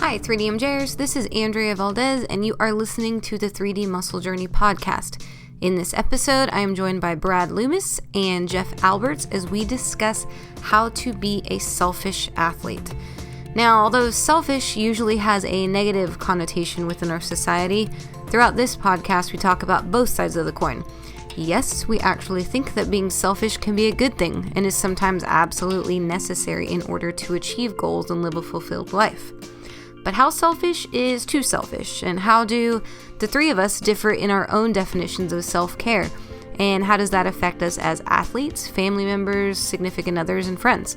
Hi, 3DMJers. This is Andrea Valdez, and you are listening to the 3D Muscle Journey podcast. In this episode, I am joined by Brad Loomis and Jeff Alberts as we discuss how to be a selfish athlete. Now, although selfish usually has a negative connotation within our society, throughout this podcast we talk about both sides of the coin. Yes, we actually think that being selfish can be a good thing and is sometimes absolutely necessary in order to achieve goals and live a fulfilled life. But how selfish is too selfish, and how do the three of us differ in our own definitions of self-care, and how does that affect us as athletes, family members, significant others, and friends?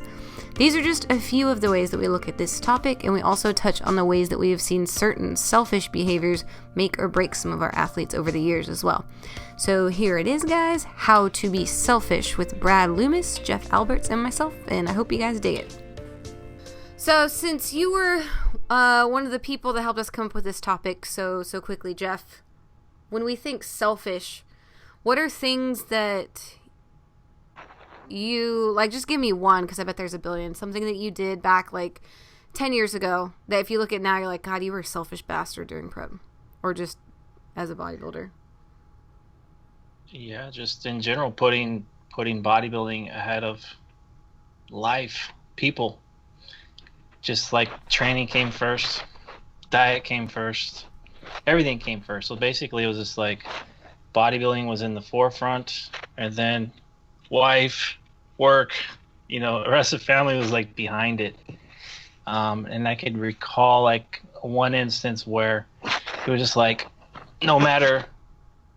These are just a few of the ways that we look at this topic, and we also touch on the ways that we have seen certain selfish behaviors make or break some of our athletes over the years as well. So here it is, guys, How to Be Selfish with Brad Loomis, Jeff Alberts, and myself, and I hope you guys dig it. So since you were one of the people that helped us come up with this topic so quickly, Jeff, when we think selfish, what are things that you, like, just give me one, because I bet there's a billion, something that you did back, 10 years ago, that if you look at now, you're like, God, you were a selfish bastard during prep, or just as a bodybuilder. Yeah, just in general, putting bodybuilding ahead of life, people. Just like training came first, diet came first, everything came first. So basically it was just like bodybuilding was in the forefront, and then wife, work, the rest of the family was like behind it. And I could recall like one instance where it was just like, no matter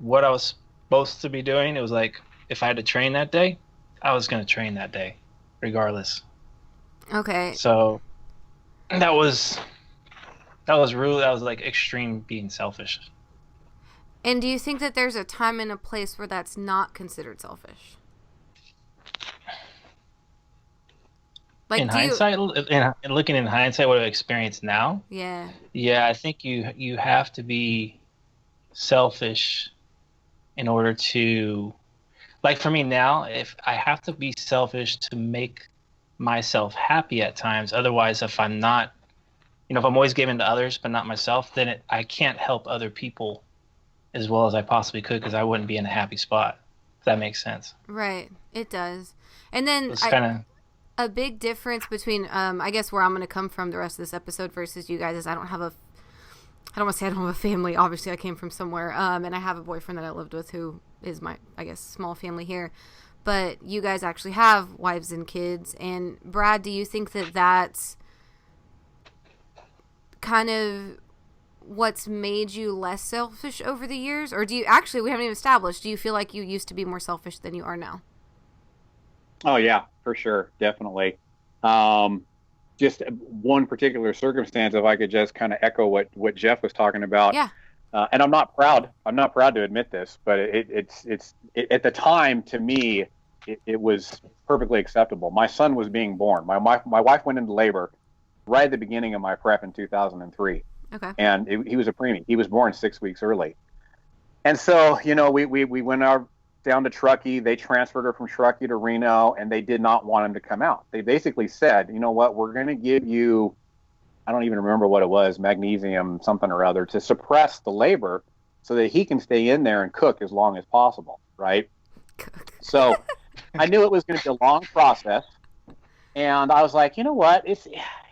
what I was supposed to be doing, it was like, if I had to train that day, I was going to train that day regardless. Okay. So that was like extreme being selfish. And do you think that there's a time and a place where that's not considered selfish? In hindsight, looking in hindsight, what I've experienced now. Yeah. Yeah, I think you have to be selfish in order to, like for me now, if I have to be selfish to make myself happy at times. Otherwise, if I'm not, if I'm always giving to others but not myself, then I can't help other people as well as I possibly could, because I wouldn't be in a happy spot. If that makes sense. Right. It does. And then it's kind of a big difference between, I guess where I'm going to come from the rest of this episode versus you guys is I don't want to say I don't have a family. Obviously, I came from somewhere, and I have a boyfriend that I lived with who is my, I guess, small family here. But you guys actually have wives and kids. And Brad, do you think that that's kind of what's made you less selfish over the years? Or do you, actually, we haven't even established, do you feel like you used to be more selfish than you are now? Oh, yeah, for sure. Definitely. Just one particular circumstance, if I could just kind of echo what Jeff was talking about. Yeah. And I'm not proud to admit this, but it's at the time, to me, it was perfectly acceptable. My son was being born. My wife went into labor right at the beginning of my prep in 2003. Okay. And he was a preemie. He was born 6 weeks early. And so, we went down to Truckee. They transferred her from Truckee to Reno, and they did not want him to come out. They basically said, you know what, we're going to give you, I don't even remember what it was, magnesium something or other, to suppress the labor so that he can stay in there and cook as long as possible, right? So I knew it was going to be a long process, and I was like, you know what,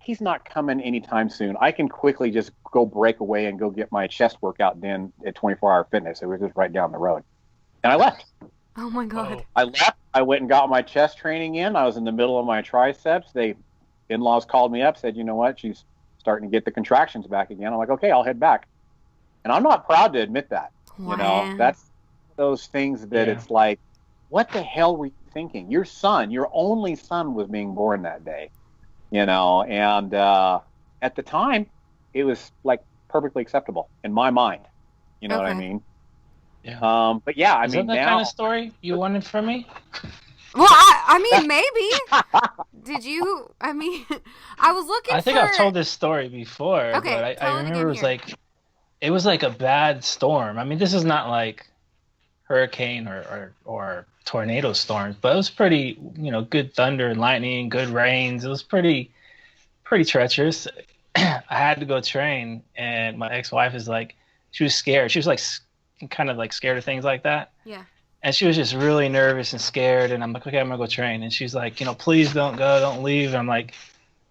he's not coming anytime soon. I can quickly just go break away and go get my chest workout done at 24 Hour Fitness. It was just right down the road. And I left. Oh, my God. Oh. I left. I went and got my chest training in. I was in the middle of my triceps. In-laws called me up, said, you know what, she's starting to get the contractions back again. I'm like, okay, I'll head back. And I'm not proud to admit that. Wow. That's those things that It's like, what the hell were you thinking? Your only son was being born that day, and at the time, it was like perfectly acceptable in my mind. You know what I mean? Yeah. But yeah, Is that the kind of story you wanted from me? Well, I mean, maybe. Did you? I mean, I was looking. I think I've told this story before. Okay, but I remember it was like a bad storm. I mean, this is not like hurricane or tornado storms, but it was pretty, good thunder and lightning, good rains. It was pretty treacherous. I had to go train, and my ex-wife is like, she was scared. She was like kind of like scared of things like that. Yeah. And she was just really nervous and scared. And I'm like, okay, I'm gonna go train. And she's like, please don't go, don't leave. And I'm like,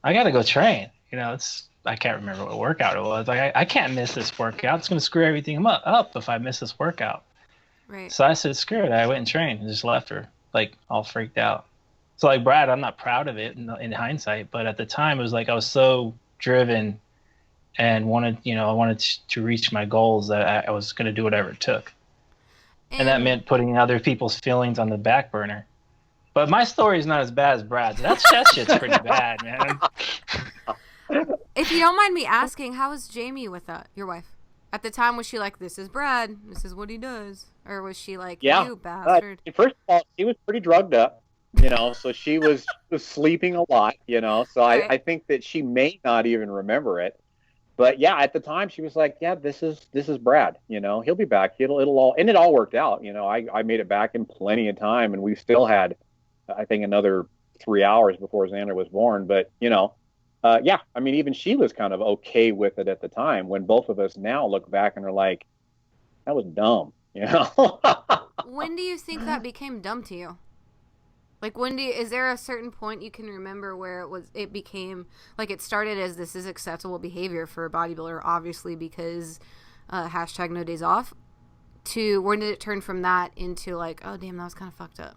I gotta go train. I can't remember what workout it was. Like, I can't miss this workout. It's gonna screw everything up if I miss this workout. Right. So I said, screw it. I went and trained and just left her, like, all freaked out. So, like, Brad, I'm not proud of it in hindsight, but at the time it was like I was so driven and I wanted to reach my goals that I was going to do whatever it took. And that meant putting other people's feelings on the back burner. But my story is not as bad as Brad's. That shit's pretty bad, man. If you don't mind me asking, how was Jamie with your wife? At the time, was she like, this is Brad, this is what he does? Or was she like, you bastard? First of all, she was pretty drugged up, so she was sleeping a lot, so Right. I think that she may not even remember it. But yeah, at the time she was like, yeah, this is Brad, he'll be back. It all worked out. I made it back in plenty of time, and we still had, I think, another 3 hours before Xander was born. But, yeah, I mean, even she was kind of okay with it at the time, when both of us now look back and are like, that was dumb, When do you think that became dumb to you? Like, is there a certain point you can remember where it became, like, it started as this is acceptable behavior for a bodybuilder, obviously, because hashtag no days off, to when did it turn from that into like, oh, damn, that was kind of fucked up?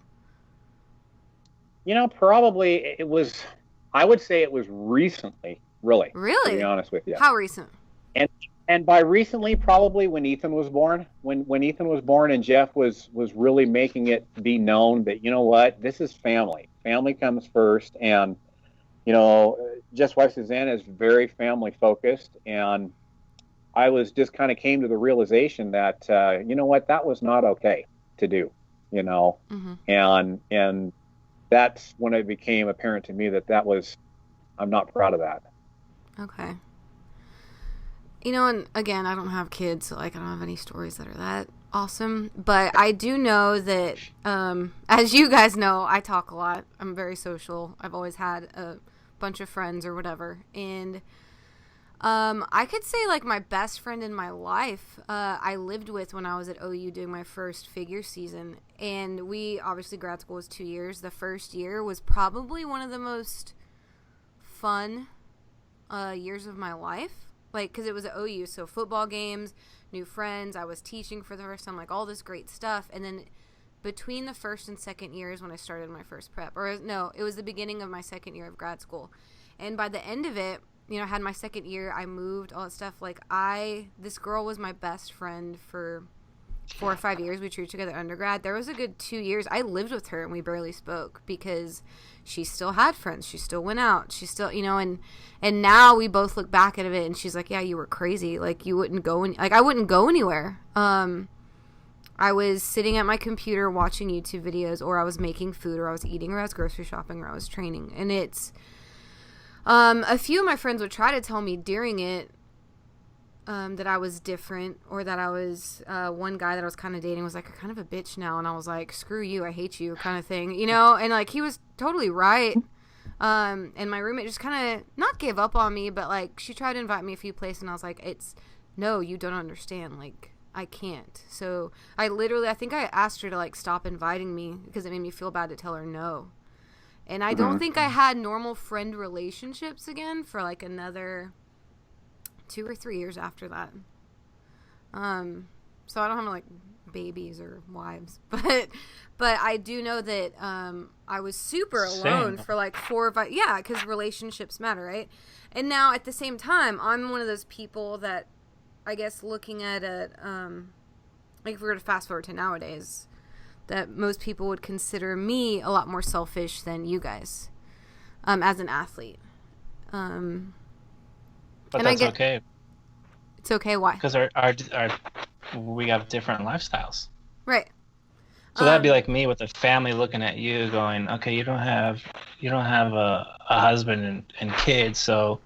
Probably I would say it was recently, really. Really? To be honest with you. How recent? And by recently, probably when Ethan was born. When Ethan was born and Jeff was really making it be known that, this is family. Family comes first. And, Jeff's wife, Susanna, is very family focused. And I just kind of came to the realization that, that was not okay to do, Mm-hmm. And that's when it became apparent to me that I'm not proud of that. Okay. And again, I don't have kids, so like I don't have any stories that are that awesome. But I do know that, as you guys know, I talk a lot. I'm very social. I've always had a bunch of friends or whatever. And I could say like my best friend in my life, I lived with when I was at OU doing my first figure season. And obviously grad school was 2 years. The first year was probably one of the most fun years of my life. Like, because it was at OU, so football games, new friends, I was teaching for the first time, like all this great stuff. And then between the first and second years when I started my first prep, or no, it was the beginning of my second year of grad school. And by the end of it, I had my second year, I moved, all that stuff. Like, this girl was my best friend for 4 or 5 years. We treated together undergrad. There was a good 2 years. I lived with her and we barely spoke because she still had friends. She still went out. She still, and now we both look back at it and she's like, yeah, you were crazy. Like, you wouldn't go I wouldn't go anywhere. I was sitting at my computer watching YouTube videos, or I was making food, or I was eating, or I was grocery shopping, or I was training. And it's, a few of my friends would try to tell me during it, that I was different, or that I was, one guy that I was kind of dating was like, you're kind of a bitch now. And I was like, screw you, I hate you, kind of thing, and like, he was totally right. And my roommate just kind of not gave up on me, but like, she tried to invite me a few places and I was like, no, you don't understand. Like, I can't. So I think I asked her to like stop inviting me because it made me feel bad to tell her no. And I don't think I had normal friend relationships again for like another 2 or 3 years after that. So I don't have like babies or wives, but I do know that I was super alone for like 4 or 5. Yeah, because relationships matter, right? And now at the same time, I'm one of those people that, I guess, looking at it, like if we were to fast forward to nowadays, that most people would consider me a lot more selfish than you guys, as an athlete. But that's okay. It's okay. Why? Because we have different lifestyles. Right. So that'd be like me with a family looking at you going, okay, you don't have a husband and kids, so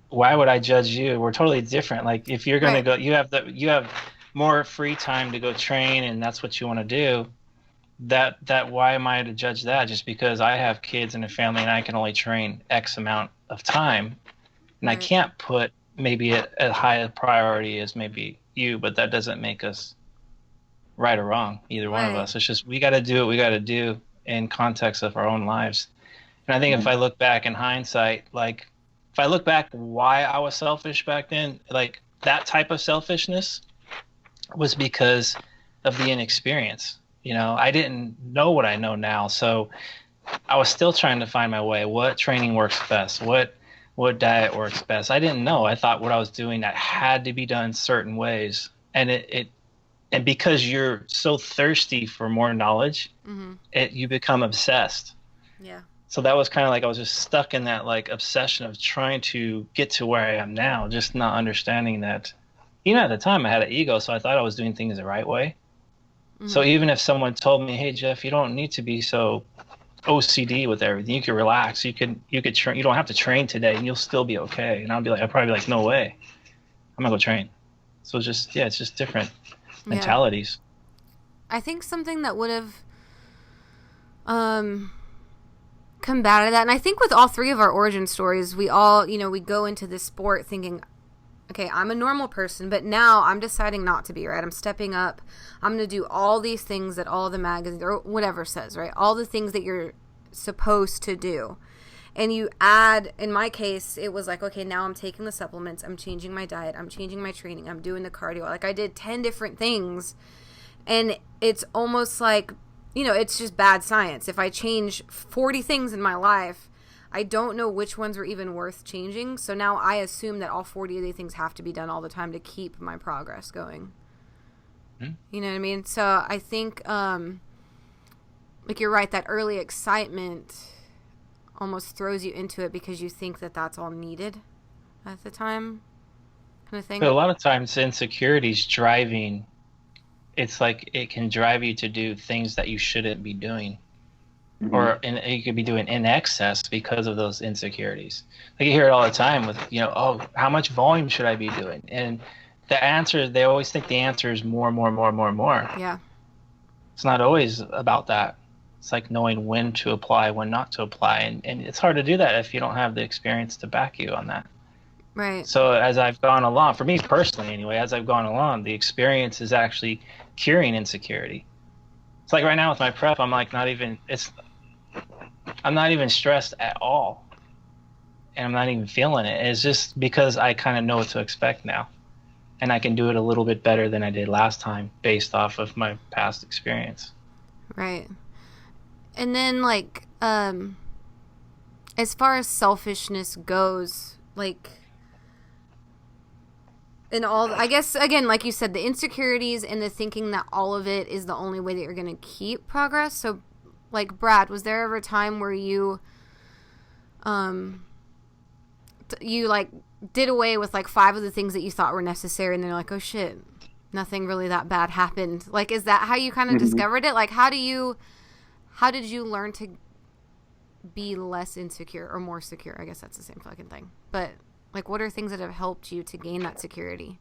why would I judge you? We're totally different. Like, if you're going to go, you have more free time to go train, and that's what you want to do. That why am I to judge that? Just because I have kids and a family and I can only train X amount of time. And I can't put maybe a high priority as maybe you, but that doesn't make us right or wrong, either one of us. It's just we got to do what we got to do in context of our own lives. And I think if I look back in hindsight, like if I look back why I was selfish back then, like that type of selfishness was because of the inexperience. You know, I didn't know what I know now, so I was still trying to find my way. What training works best? What diet works best? I didn't know. I thought what I was doing that had to be done certain ways, and and because you're so thirsty for more knowledge, you become obsessed. Yeah. So that was kind of like I was just stuck in that like obsession of trying to get to where I am now, just not understanding that. You know, at the time I had an ego, so I thought I was doing things the right way. So even if someone told me, "Hey Jeff, you don't need to be so OCD with everything. You can relax. You could train. You don't have to train today, and you'll still be okay." And I'd probably be like, "No way, I'm gonna go train." So it's just different mentalities. I think something that would have combated that, and I think with all three of our origin stories, we all, we go into this sport thinking, okay, I'm a normal person, but now I'm deciding not to be, right? I'm stepping up. I'm going to do all these things that all the magazines or whatever says, right? All the things that you're supposed to do. And you add, in my case, it was like, okay, now I'm taking the supplements. I'm changing my diet. I'm changing my training. I'm doing the cardio. Like I did 10 different things. And it's almost like, it's just bad science. If I change 40 things in my life, I don't know which ones were even worth changing. So now I assume that all 40 of these things have to be done all the time to keep my progress going. You know what I mean? So I think, like you're right, that early excitement almost throws you into it because you think that that's all needed at the time, kind of thing. But a lot of times insecurity's driving, it's like it can drive you to do things that you shouldn't be doing. Or you could be doing in excess because of those insecurities. Like you hear it all the time with, oh, how much volume should I be doing? And the answer, they always think the answer is more. Yeah. It's not always about that. It's like knowing when to apply, when not to apply. And it's hard to do that if you don't have the experience to back you on that. Right. So as I've gone along, for me personally anyway, as I've gone along, the experience is actually curing insecurity. It's like right now with my prep, I'm like I'm not even stressed at all. And I'm not even feeling it. It's just because I kind of know what to expect now. And I can do it a little bit better than I did last time based off of my past experience. Right. And then like, as far as selfishness goes, like, and all, I guess, again, like you said, the insecurities and the thinking that all of it is the only way that you're going to keep progress. So, like, Brad, was there ever a time where you, like, did away with, like, 5 of the things that you thought were necessary, and then you're like, oh, shit, nothing really that bad happened? Like, is that how you kind of discovered it? Like, how did you learn to be less insecure or more secure? I guess that's the same fucking thing. But, like, what are things that have helped you to gain that security?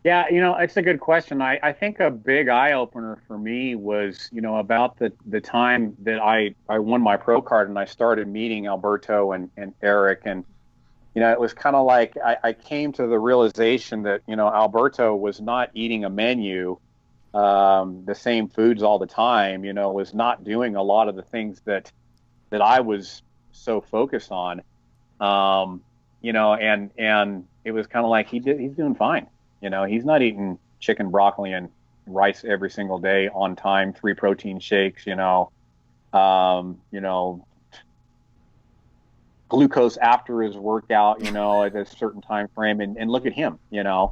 Yeah, it's a good question. I think a big eye-opener for me was, about the time that I won my pro card and I started meeting Alberto and Eric. And, it was kind of like I came to the realization that, Alberto was not eating a menu, the same foods all the time, was not doing a lot of the things that I was so focused on. And it was kind of like he's doing fine. He's not eating chicken, broccoli, and rice every single day on time, 3 protein shakes, glucose after his workout, at a certain time frame. And look at him, Yeah.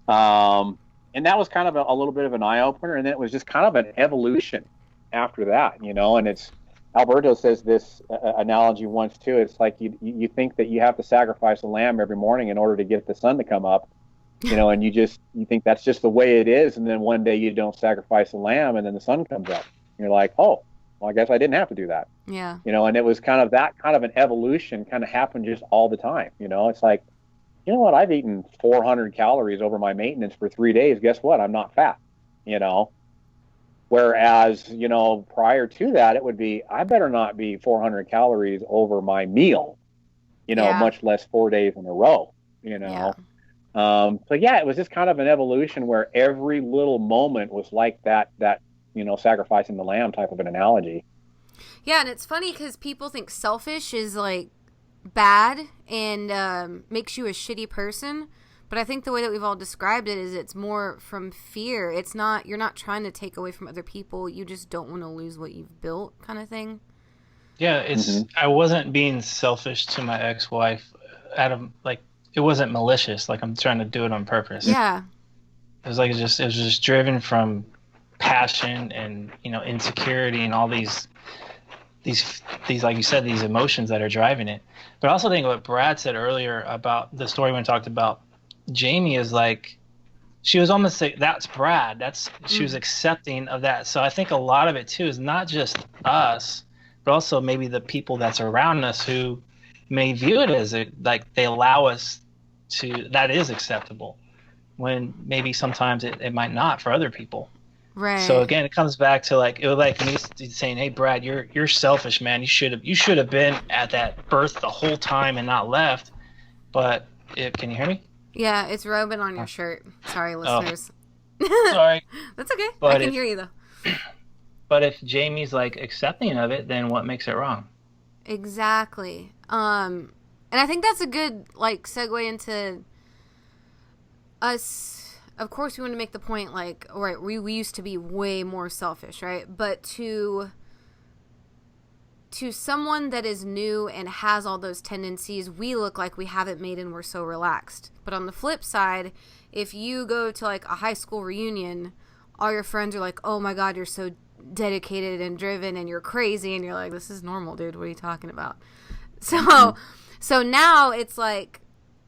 And that was kind of a little bit of an eye opener. And then it was just kind of an evolution after that, and it's, Alberto says this analogy once too. It's like you think that you have to sacrifice a lamb every morning in order to get the sun to come up, and you think that's just the way it is. And then one day you don't sacrifice a lamb and then the sun comes up. And you're like, oh, well, I guess I didn't have to do that. Yeah. And it was kind of that kind of an evolution kind of happened just all the time. It's like, you know what? I've eaten 400 calories over my maintenance for 3 days. Guess what? I'm not fat, Whereas, prior to that, it would be, I better not be 400 calories over my meal, Yeah. much less 4 days in a row, Yeah. So yeah, it was just kind of an evolution where every little moment was like that sacrificing the lamb type of an analogy. Yeah, and it's funny because people think selfish is like bad and makes you a shitty person. But I think the way that we've all described it is it's more from fear. It's not, you're not trying to take away from other people. You just don't want to lose what you've built, kind of thing. Yeah, Hmm. I wasn't being selfish to my ex-wife out of like it wasn't malicious, like I'm trying to do it on purpose. Yeah. It was like it was just driven from passion and, insecurity and all these like you said, these emotions that are driving it. But I also think what Brad said earlier about the story when we talked about Jamie is like she was almost like that's Brad. She was Mm. accepting of that. So I think a lot of it too is not just us, but also maybe the people that's around us who may view it as like they allow us to that is acceptable when maybe sometimes it might not for other people. So Right. again, it comes back to like it was like me saying, "Hey, Brad, you're selfish, man. You should have been at that birth the whole time and not left." But can you hear me? Yeah, it's rubbing on your shirt. Sorry, Oh, listeners. sorry. That's okay. I But can hear you, though. if Jamie's like accepting of it, then what makes it wrong? Exactly. And I think that's a good, like, segue into us. Of course, we want to make the point, like, all right, we used to be way more selfish, right? But to someone that is new and has all those tendencies, we look like we haven't made and we're so relaxed. But on the flip side, if you go to like a high school reunion, all your friends are like, "Oh my god, you're so dedicated and driven and you're crazy," and you're like, "This is normal, dude. What are you talking about?" Hmm. So now it's like,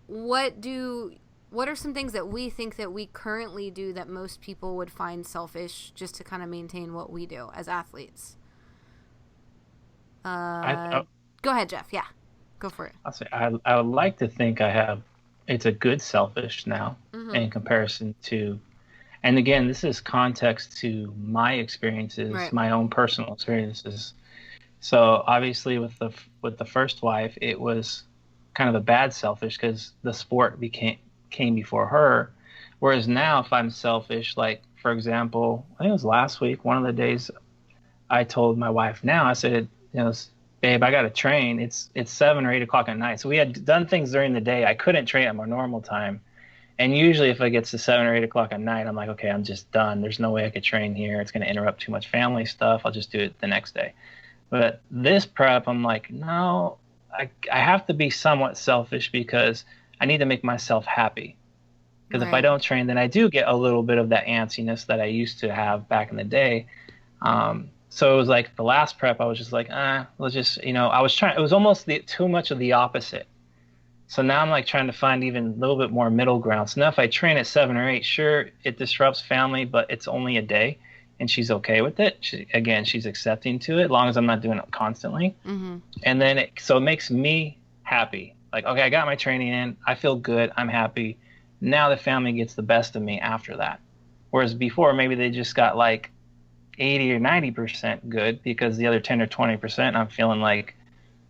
what are some things that we think that we currently do that most people would find selfish just to kind of maintain what we do as athletes? I, Uh, I Go ahead, Jeff. Yeah, go for it. I'll say I would like to think I have it's a good selfish now Mm-hmm. in comparison to, and again, this is context to my experiences, Right. my own personal experiences. So obviously with the first wife, it was kind of a bad selfish because the sport came before her. Whereas now, if I'm selfish, like for example, I think it was last week, one of the days I told my wife now, I said, babe, I got to train. It's 7 or 8 o'clock at night. So we had done things during the day. I couldn't train at my normal time. And usually if it gets to 7 or 8 o'clock at night, I'm like, okay, I'm just done. There's no way I could train here. It's going to interrupt too much family stuff. I'll just do it the next day. But this prep, I'm like, no, I have to be somewhat selfish because I need to make myself happy. Because if I Right. don't train, then I do get a little bit of that antsiness that I used to have back in the day. So it was like the last prep, I was just like, let's just, I was trying, it was almost too much of the opposite. So now I'm like trying to find even a little bit more middle ground. So now if I train at 7 or 8, sure, it disrupts family, but it's only a day and she's okay with it. Again, she's accepting to it as long as I'm not doing it constantly. Mm-hmm. And then so it makes me happy. Like, okay, I got my training in. I feel good. I'm happy. Now the family gets the best of me after that. Whereas before, maybe they just got like 80 or 90% good because the other 10 or 20% I'm feeling like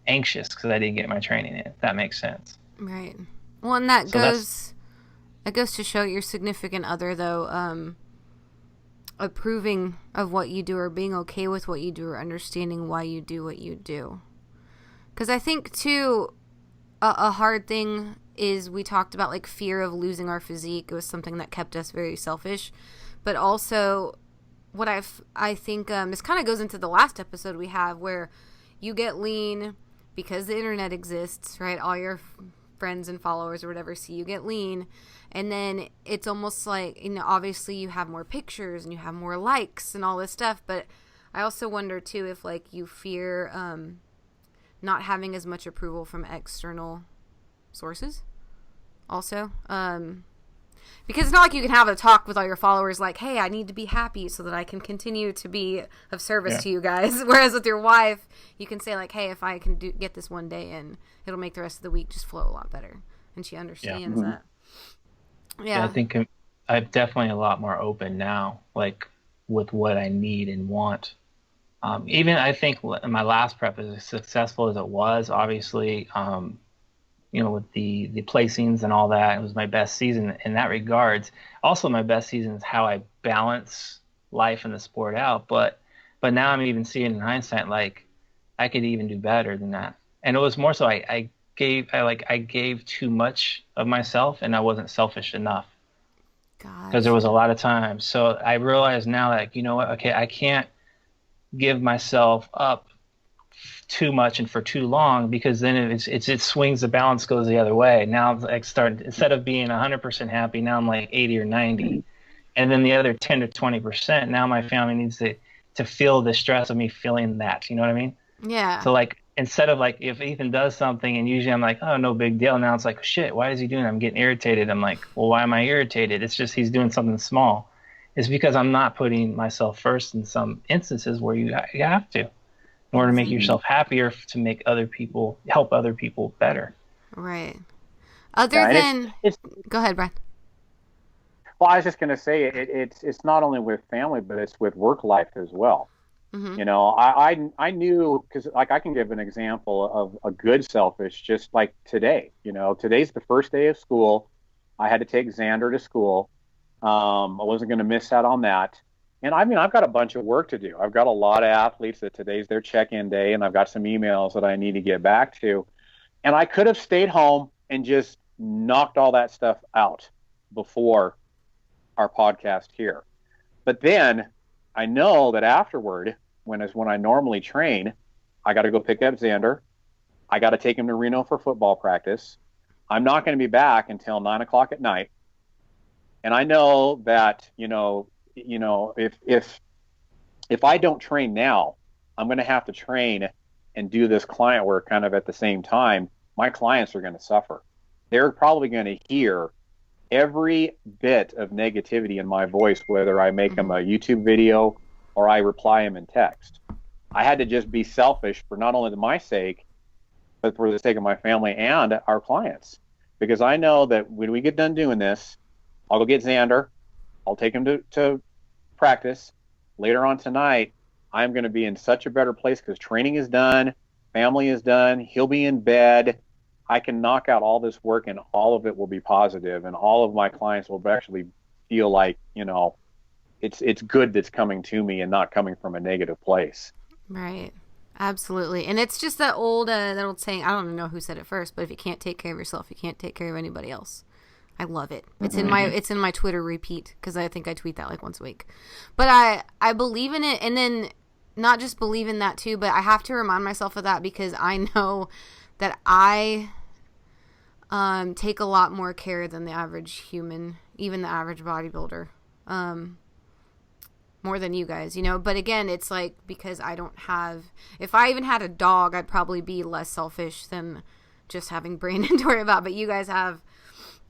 anxious because I didn't get my training in. If that makes sense. Right. Well, and that So that's goes to show your significant other, though, approving of what you do or being okay with what you do or understanding why you do what you do. Because I think, too, a hard thing is we talked about like fear of losing our physique. It was something that kept us very selfish. But also, what I think this kind of goes into the last episode we have where you get lean because the internet exists, right? All your friends and followers or whatever see you get lean, and then it's almost like, obviously you have more pictures and you have more likes and all this stuff, but I also wonder too if like you fear not having as much approval from external sources also, because it's not like you can have a talk with all your followers like, hey, I need to be happy so that I can continue to be of service yeah. to you guys. Whereas with your wife, you can say like, hey, if I can get this one day in, it'll make the rest of the week just flow a lot better. And she Yeah. understands Hmm. that. Yeah, I Yeah. think I'm definitely a lot more open now, like with what I need and want. Even I think in my last prep, as successful as it was, obviously, with the placings and all that. It was my best season in that regards. Also, my best season is how I balance life and the sport out. But now I'm even seeing in hindsight, like I could even do better than that. And it was more so I gave too much of myself, and I wasn't selfish enough because there was a Gotcha. lot of times. So I realize now, like, you know what? Okay, I can't give myself up too much and for too long, because then it swings, the balance goes the other way. Now I'm like instead of being 100% happy, now I'm like 80 or 90, and then the other 10 to 20%. Now my family needs to feel the stress of me feeling that. You know what I mean? Yeah. So like instead of like if Ethan does something and usually I'm like, oh, no big deal. Now it's like, shit, why is he doing it? I'm getting irritated. I'm like, well, why am I irritated? It's just he's doing something small. It's because I'm not putting myself first in some instances where you have to, in order to make Exactly. yourself happier, to make other people, help other people better. Right. Other Yeah, and than, it's go ahead, Brad. well, I was just going to say it's not only with family, but it's with work life as well. Mm-hmm. I knew, because like I can give an example of a good selfish, just like today. Today's the first day of school. I had to take Xander to school. I wasn't going to miss out on that. And I mean, I've got a bunch of work to do. I've got a lot of athletes that today's their check-in day, and I've got some emails that I need to get back to. And I could have stayed home and just knocked all that stuff out before our podcast here. But then I know that afterward, when I normally train, I got to go pick up Xander. I got to take him to Reno for football practice. I'm not going to be back until 9 o'clock at night. And I know that, if I don't train now, I'm going to have to train and do this client work kind of at the same time. My clients are going to suffer. They're probably going to hear every bit of negativity in my voice, whether I make them a YouTube video or I reply them in text. I had to just be selfish for not only my sake, but for the sake of my family and our clients. Because I know that when we get done doing this, I'll go get Xander. I'll take him to practice. Later on tonight, I'm going to be in such a better place because training is done, family is done, he'll be in bed. I can knock out all this work and all of it will be positive, and all of my clients will actually feel like, it's good that's coming to me and not coming from a negative place. Right. Absolutely. And it's just that old saying, I don't even know who said it first, but if you can't take care of yourself, you can't take care of anybody else. I love it. It's in my Twitter repeat, because I think I tweet that like once a week. But I believe in it, and then not just believe in that too, but I have to remind myself of that, because I know that I take a lot more care than the average human, even the average bodybuilder. More than you guys, But again, it's like, because I don't have, if I even had a dog, I'd probably be less selfish than just having Brandon to worry about. But you guys have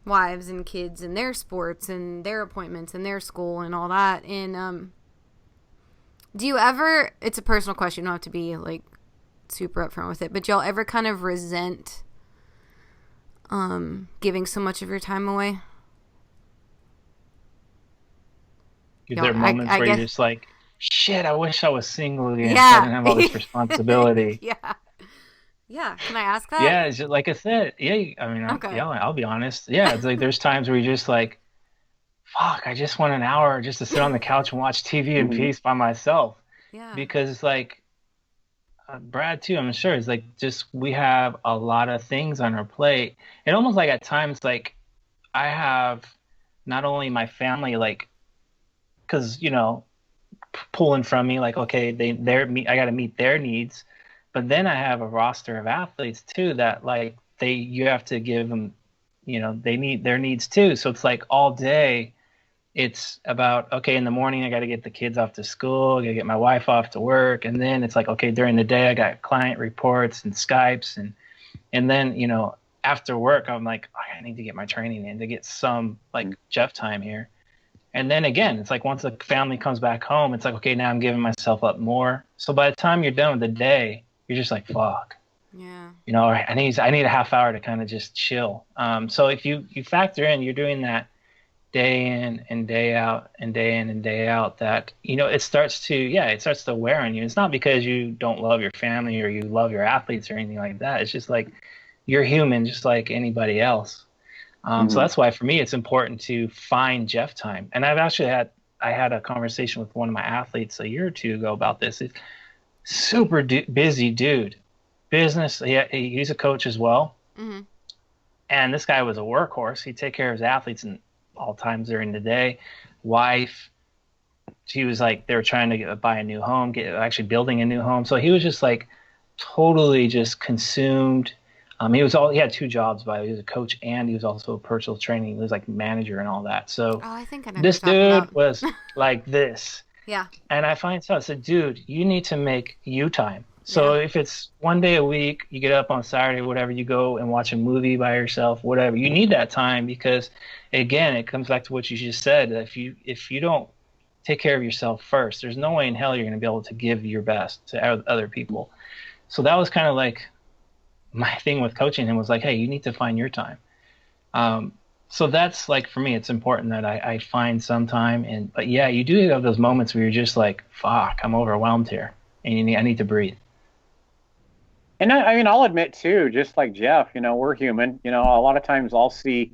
wives and kids and their sports and their appointments and their school and all that. And do you ever, it's a personal question, you don't have to be like super upfront with it, but y'all ever kind of resent giving so much of your time away? There are moments where you're just like, shit, I wish I was single again, so I Yeah. didn't have all this responsibility. Yeah. Can I ask that? Yeah, it's just, like I said, yeah, I mean, Okay. I'll be honest. Yeah, it's like there's times where you're just like, fuck, I just want an hour just to sit on the couch and watch TV in peace by myself. Yeah. Because it's like, Brad too, I'm sure, it's like, just we have a lot of things on our plate. And almost like at times, like I have not only my family, like, because, pulling from me, like, okay, I got to meet their needs. But then I have a roster of athletes too that, like, you have to give them, they need their needs too. So it's like all day it's about, okay, in the morning I got to get the kids off to school, I got to get my wife off to work, and then it's like, okay, during the day I got client reports and Skypes, and then, after work I'm like, oh, I need to get my training in to get some like Jeff time here. And then again, it's like once the family comes back home, it's like, okay, now I'm giving myself up more. So by the time you're done with the day, you're just like, fuck. Yeah. I need a half hour to kind of just chill. So if you factor in, you're doing that day in and day out and day in and day out, that, it starts to wear on you. It's not because you don't love your family or you love your athletes or anything like that. It's just like you're human just like anybody else. So Mm-hmm. that's why for me it's important to find Jeff time. And I had a conversation with one of my athletes a year or two ago about this. He's super busy dude, business. He's a coach as well. Mm-hmm. And this guy was a workhorse. He'd take care of his athletes in all times during the day. Wife, she was like, they were trying to buy a new home, actually building a new home. So he was just like totally just consumed. He had two jobs, but he was a coach and he was also a personal training. He was like manager and all that. So Oh, I think I know what this you're talking dude about. was like this. Yeah. And I find so I said, dude, you need to make you time. So if it's one day a week, you get up on Saturday, whatever, you go and watch a movie by yourself, whatever. You need that time because, again, it comes back to what you just said. If you don't take care of yourself first, there's no way in hell you're going to be able to give your best to other people. So that was kind of like my thing with coaching him was like, hey, you need to find your time. So that's like, for me, it's important that I find some time. But yeah, you do have those moments where you're just like, fuck, I'm overwhelmed here. And I need to breathe. And I mean, I'll admit too, just like Jeff, we're human. A lot of times I'll see,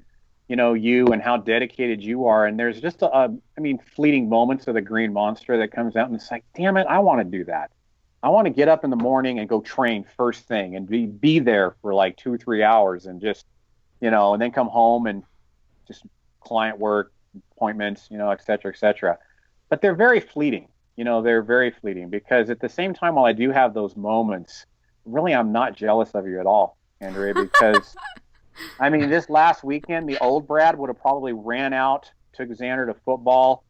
you and how dedicated you are. And there's just fleeting moments of the green monster that comes out and it's like, damn it, I want to do that. I want to get up in the morning and go train first thing and be there for like 2 or 3 hours and just, and then come home and just client work, appointments, et cetera, et cetera. But they're very fleeting. They're very fleeting because at the same time, while I do have those moments, really, I'm not jealous of you at all, Andrea, because I mean, this last weekend, the old Brad would have probably ran out, took Xander to football,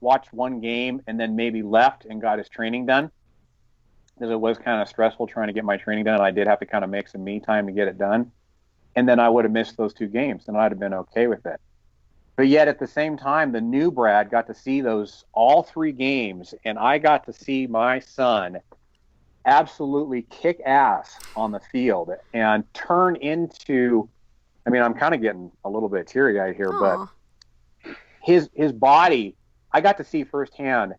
watched one game and then maybe left and got his training done. Because it was kind of stressful trying to get my training done. I did have to kind of make some me time to get it done. And then I would have missed those 2 games and I'd have been okay with it. But yet at the same time, the new Brad got to see all 3 games and I got to see my son absolutely kick ass on the field and turn into, I mean, I'm kind of getting a little bit teary-eyed here, Aww. but his body, I got to see firsthand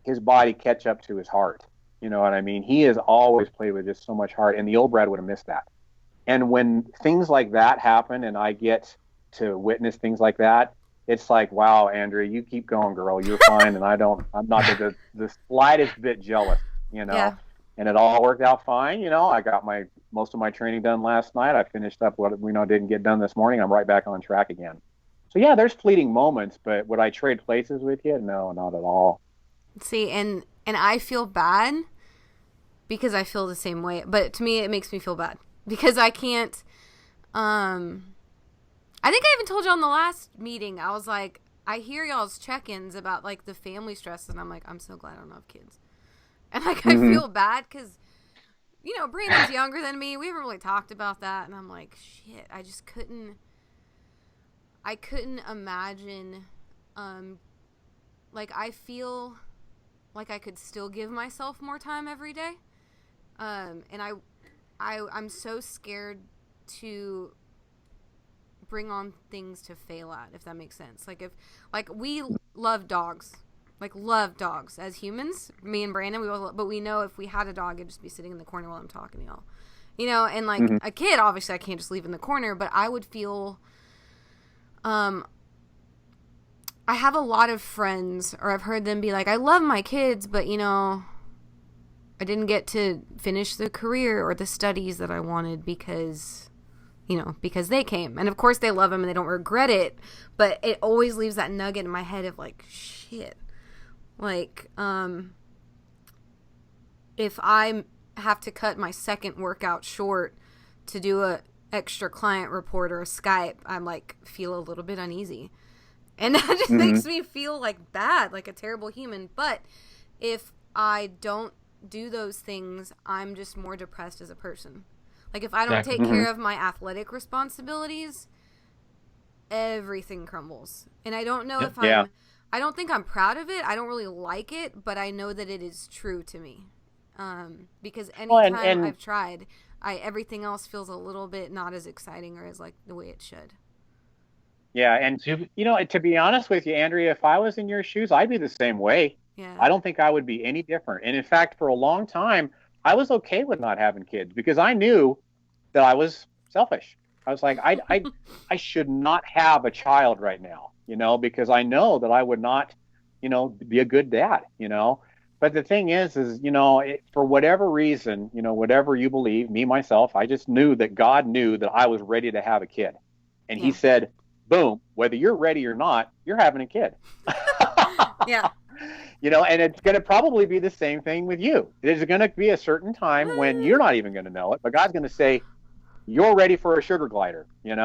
his body catch up to his heart. You know what I mean? He has always played with just so much heart, and the old Brad would have missed that. And when things like that happen and I get to witness things like that, it's like, wow, Andrea, you keep going, girl. You're fine, and I'm not the slightest bit jealous, Yeah. And it all worked out fine. I got most of my training done last night. I finished up what we didn't get done this morning. I'm right back on track again. So yeah, there's fleeting moments, but would I trade places with you? No, not at all. See, and I feel bad because I feel the same way. But to me, it makes me feel bad because I can't. I think I even told you on the last meeting. I was like, I hear y'all's check-ins about like the family stress, and I'm like, I'm so glad I don't have kids. And like, I feel bad because, Brandon's younger than me. We haven't really talked about that. And I'm like, shit, I just couldn't imagine, like, I feel like I could still give myself more time every day. And I'm so scared to bring on things to fail at, if that makes sense. Like we love dogs. Love dogs as humans. Me and Brandon, but we know if we had a dog, it'd just be sitting in the corner while I'm talking to y'all. And like a kid, obviously I can't just leave in the corner, but I would feel, I have a lot of friends, or I've heard them be like, I love my kids, but I didn't get to finish the career or the studies that I wanted because they came. And of course they love them and they don't regret it, but it always leaves that nugget in my head of like, shit. Like, if I have to cut my second workout short to do a extra client report or a Skype, I'm like, feel a little bit uneasy. And that just makes me feel like bad, like a terrible human. But if I don't do those things, I'm just more depressed as a person. Like if I don't take care of my athletic responsibilities, everything crumbles. And I don't know if I don't think I'm proud of it. I don't really like it, but I know that it is true to me. Because anytime I've tried, everything else feels a little bit not as exciting or as like the way it should. Yeah, and to be honest with you, Andrea, if I was in your shoes, I'd be the same way. Yeah. I don't think I would be any different. And in fact, for a long time, I was okay with not having kids because I knew that I was selfish. I was like, I should not have a child right now, because I know that I would not, be a good dad, But the thing is, for whatever reason, whatever you believe, me, myself, I just knew that God knew that I was ready to have a kid. And he said, boom, whether you're ready or not, you're having a kid. Yeah. And it's going to probably be the same thing with you. There's going to be a certain time when you're not even going to know it, but God's going to say, you're ready for a sugar glider, Yes.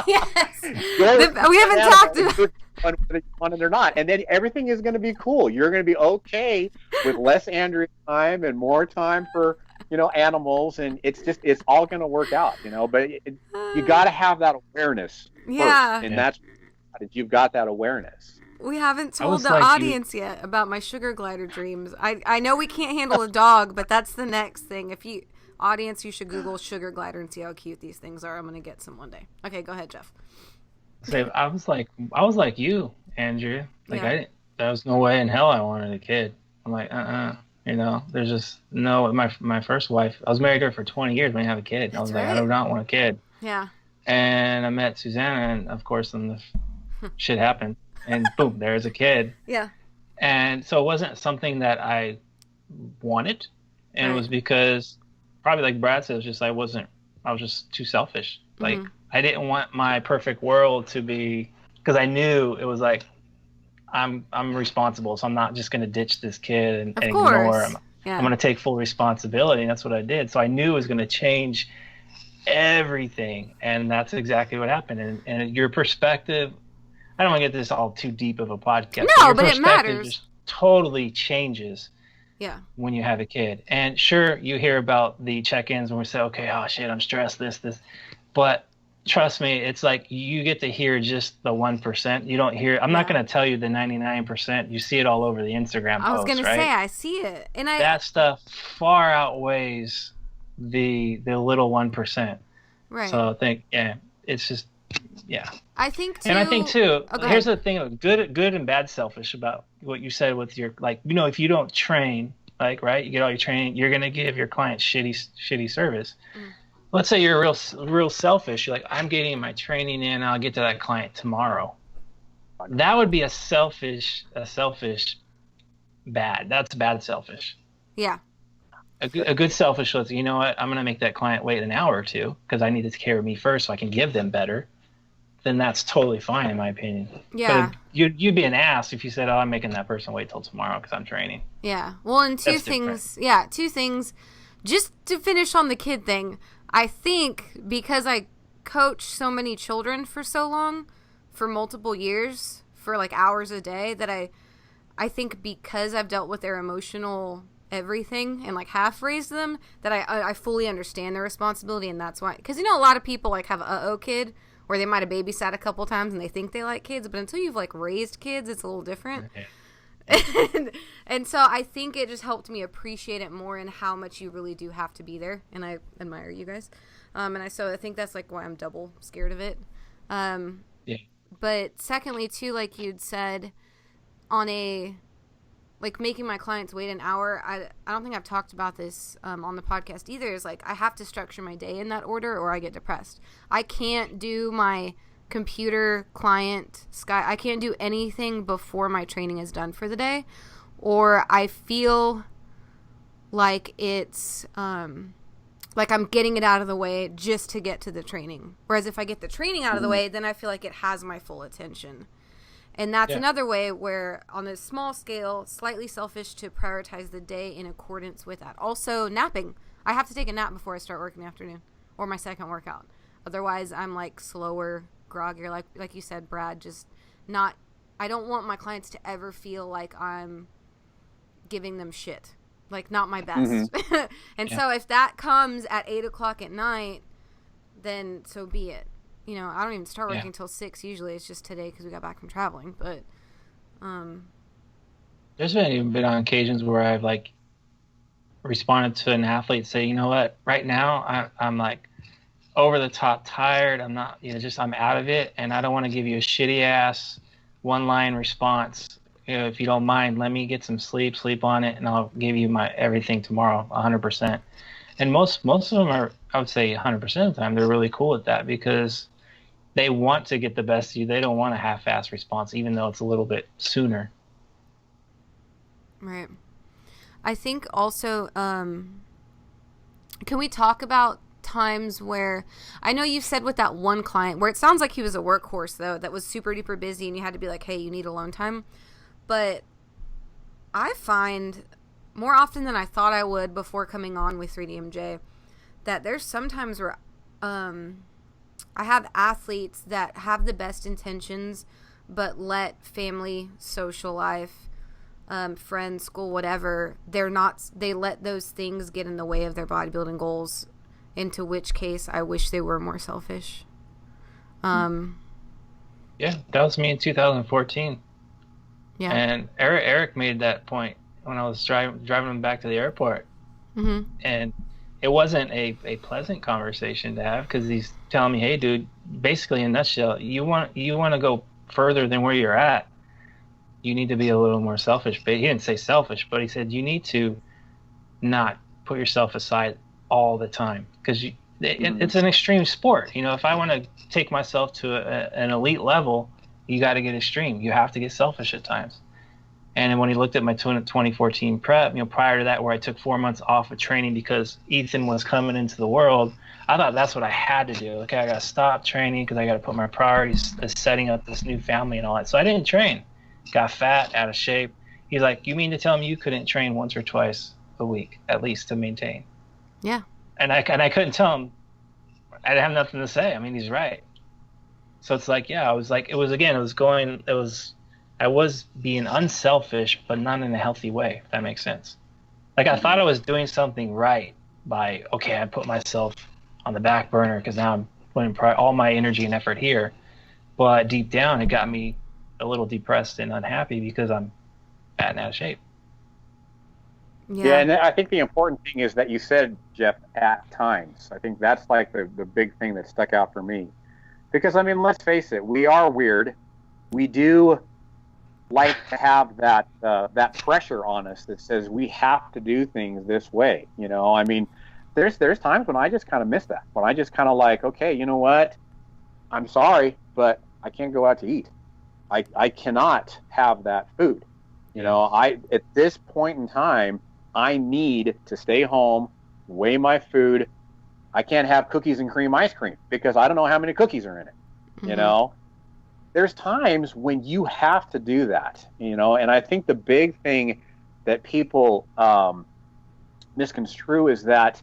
Yes. We haven't talked about whether you want it or not. And then everything is going to be cool. You're going to be okay with less Andrea time and more time for, animals. And it's all going to work out, but you got to have that awareness first. And that's, you've got that awareness. We haven't told the audience yet about my sugar glider dreams. I know we can't handle a dog, but that's the next thing. Audience, you should Google sugar glider and see how cute these things are. I'm going to get some one day. Okay, go ahead, Jeff. I was like you, Andrea. There was no way in hell I wanted a kid. I'm like, there's just no. My first wife, I was married to her for 20 years. We didn't have a kid. I was like, I do not want a kid. Yeah. And I met Susanna, and of course, then the shit happened, and boom, there's a kid. Yeah. And so it wasn't something that I wanted, and it was because, probably like Brad said, I was just too selfish. Like, I didn't want my perfect world to be, because I knew it was like, I'm responsible, so I'm not just going to ditch this kid and ignore him. Yeah. I'm going to take full responsibility, and that's what I did. So I knew it was going to change everything, and that's exactly what happened. And your perspective, I don't want to get this all too deep of a podcast. No, but it matters. Just totally changes. Yeah. When you have a kid. And sure, you hear about the check-ins when we say, okay, oh shit, I'm stressed, this. But trust me, it's like you get to hear just the 1%. You don't hear, I'm not going to tell you the 99%. You see it all over the Instagram posts, I was going to say, I see it. And that stuff far outweighs the little 1%. Right. So I think, it's just, I think too. And I think too, here's the thing of good and bad selfish about what you said with your, like, if you don't train, like, right, you get all your training, you're going to give your clients shitty service. Let's say you're real selfish. You're like, I'm getting my training in, I'll get to that client tomorrow. That would be a selfish bad. That's bad selfish. Yeah. A good selfish, you know what, I'm going to make that client wait an hour or two because I need to take care of me first so I can give them better. Then that's totally fine in my opinion. Yeah. But you'd be an ass if you said, I'm making that person wait till tomorrow because I'm training. Yeah. Well, and two things. Just to finish on the kid thing, I think because I coach so many children for so long, for multiple years, for like hours a day, that I think because I've dealt with their emotional everything and like half raised them, that I fully understand their responsibility. And that's why, because a lot of people like have a kid, or they might have babysat a couple times and they think they like kids, but until you've like raised kids, it's a little different. And so I think it just helped me appreciate it more and how much you really do have to be there. And I admire you guys. So I think that's like why I'm double scared of it. But secondly too, like you'd said, on a, like making my clients wait an hour, I don't think I've talked about this on the podcast either, is like I have to structure my day in that order or I get depressed. I can't do my computer client I can't do anything before my training is done for the day, or I feel like it's like I'm getting it out of the way just to get to the training. Whereas if I get the training out of the way, then I feel like it has my full attention. And that's another way where, on a small scale, slightly selfish to prioritize the day in accordance with that. Also, napping. I have to take a nap before I start work in the afternoon, or my second workout. Otherwise, I'm like slower, groggier, like you said, Brad. Just not. I don't want my clients to ever feel like I'm giving them shit, like not my best. And so if that comes at 8:00 at night, then so be it. I don't even start working until 6 usually. It's just today because we got back from traveling. But there's been on occasions where I've like responded to an athlete, say, you know what, right now I'm like over the top tired. I'm not, I'm out of it, and I don't want to give you a shitty ass one line response. If you don't mind, let me get some sleep on it, and I'll give you my everything tomorrow, 100%. And most of them I would say 100% of the time, they're really cool with that because they want to get the best of you. They don't want a half-assed response, even though it's a little bit sooner. Right. I think also, can we talk about times where, I know you said with that one client where it sounds like he was a workhorse though, that was super duper busy and you had to be like, hey, you need alone time. But I find more often than I thought I would before coming on with 3DMJ that there's sometimes where I have athletes that have the best intentions but let family, social life, friends, school, whatever, they let those things get in the way of their bodybuilding goals, into which case I wish they were more selfish. Yeah, that was me in 2014. Yeah. And Eric made that point when I was driving him back to the airport. Mm-hmm. And it wasn't a pleasant conversation to have because he's telling me, hey, dude, basically in a nutshell, you want to go further than where you're at. You need to be a little more selfish. But he didn't say selfish, but he said you need to not put yourself aside all the time because it's an extreme sport. You know, if I want to take myself to an elite level, you got to get extreme. You have to get selfish at times. And then when he looked at my 2014 prep, you know, prior to that, where I took 4 months off of training because Ethan was coming into the world, I thought that's what I had to do. Okay, I got to stop training because I got to put my priorities as setting up this new family and all that. So I didn't train. Got fat, out of shape. He's like, you mean to tell me you couldn't train once or twice a week at least to maintain? Yeah. And I couldn't tell him. I didn't have nothing to say. I mean, he's right. So it's like, yeah, I was like, I was being unselfish, but not in a healthy way, if that makes sense. Like I thought I was doing something right by, okay, I put myself on the back burner because now I'm putting all my energy and effort here. But deep down, it got me a little depressed and unhappy because I'm fat and out of shape. Yeah, and I think the important thing is that you said, Jeff, at times. I think that's like the big thing that stuck out for me. Because, I mean, let's face it, we are weird. We do like to have that pressure on us that says we have to do things this way. You know, I mean, there's times when I just kind of miss that. When I just kind of like, okay, you know what? I'm sorry, but I can't go out to eat. I cannot have that food. You know, at this point in time, I need to stay home, weigh my food. I can't have cookies and cream ice cream because I don't know how many cookies are in it. You know, there's times when you have to do that, you know, and I think the big thing that people misconstrue is that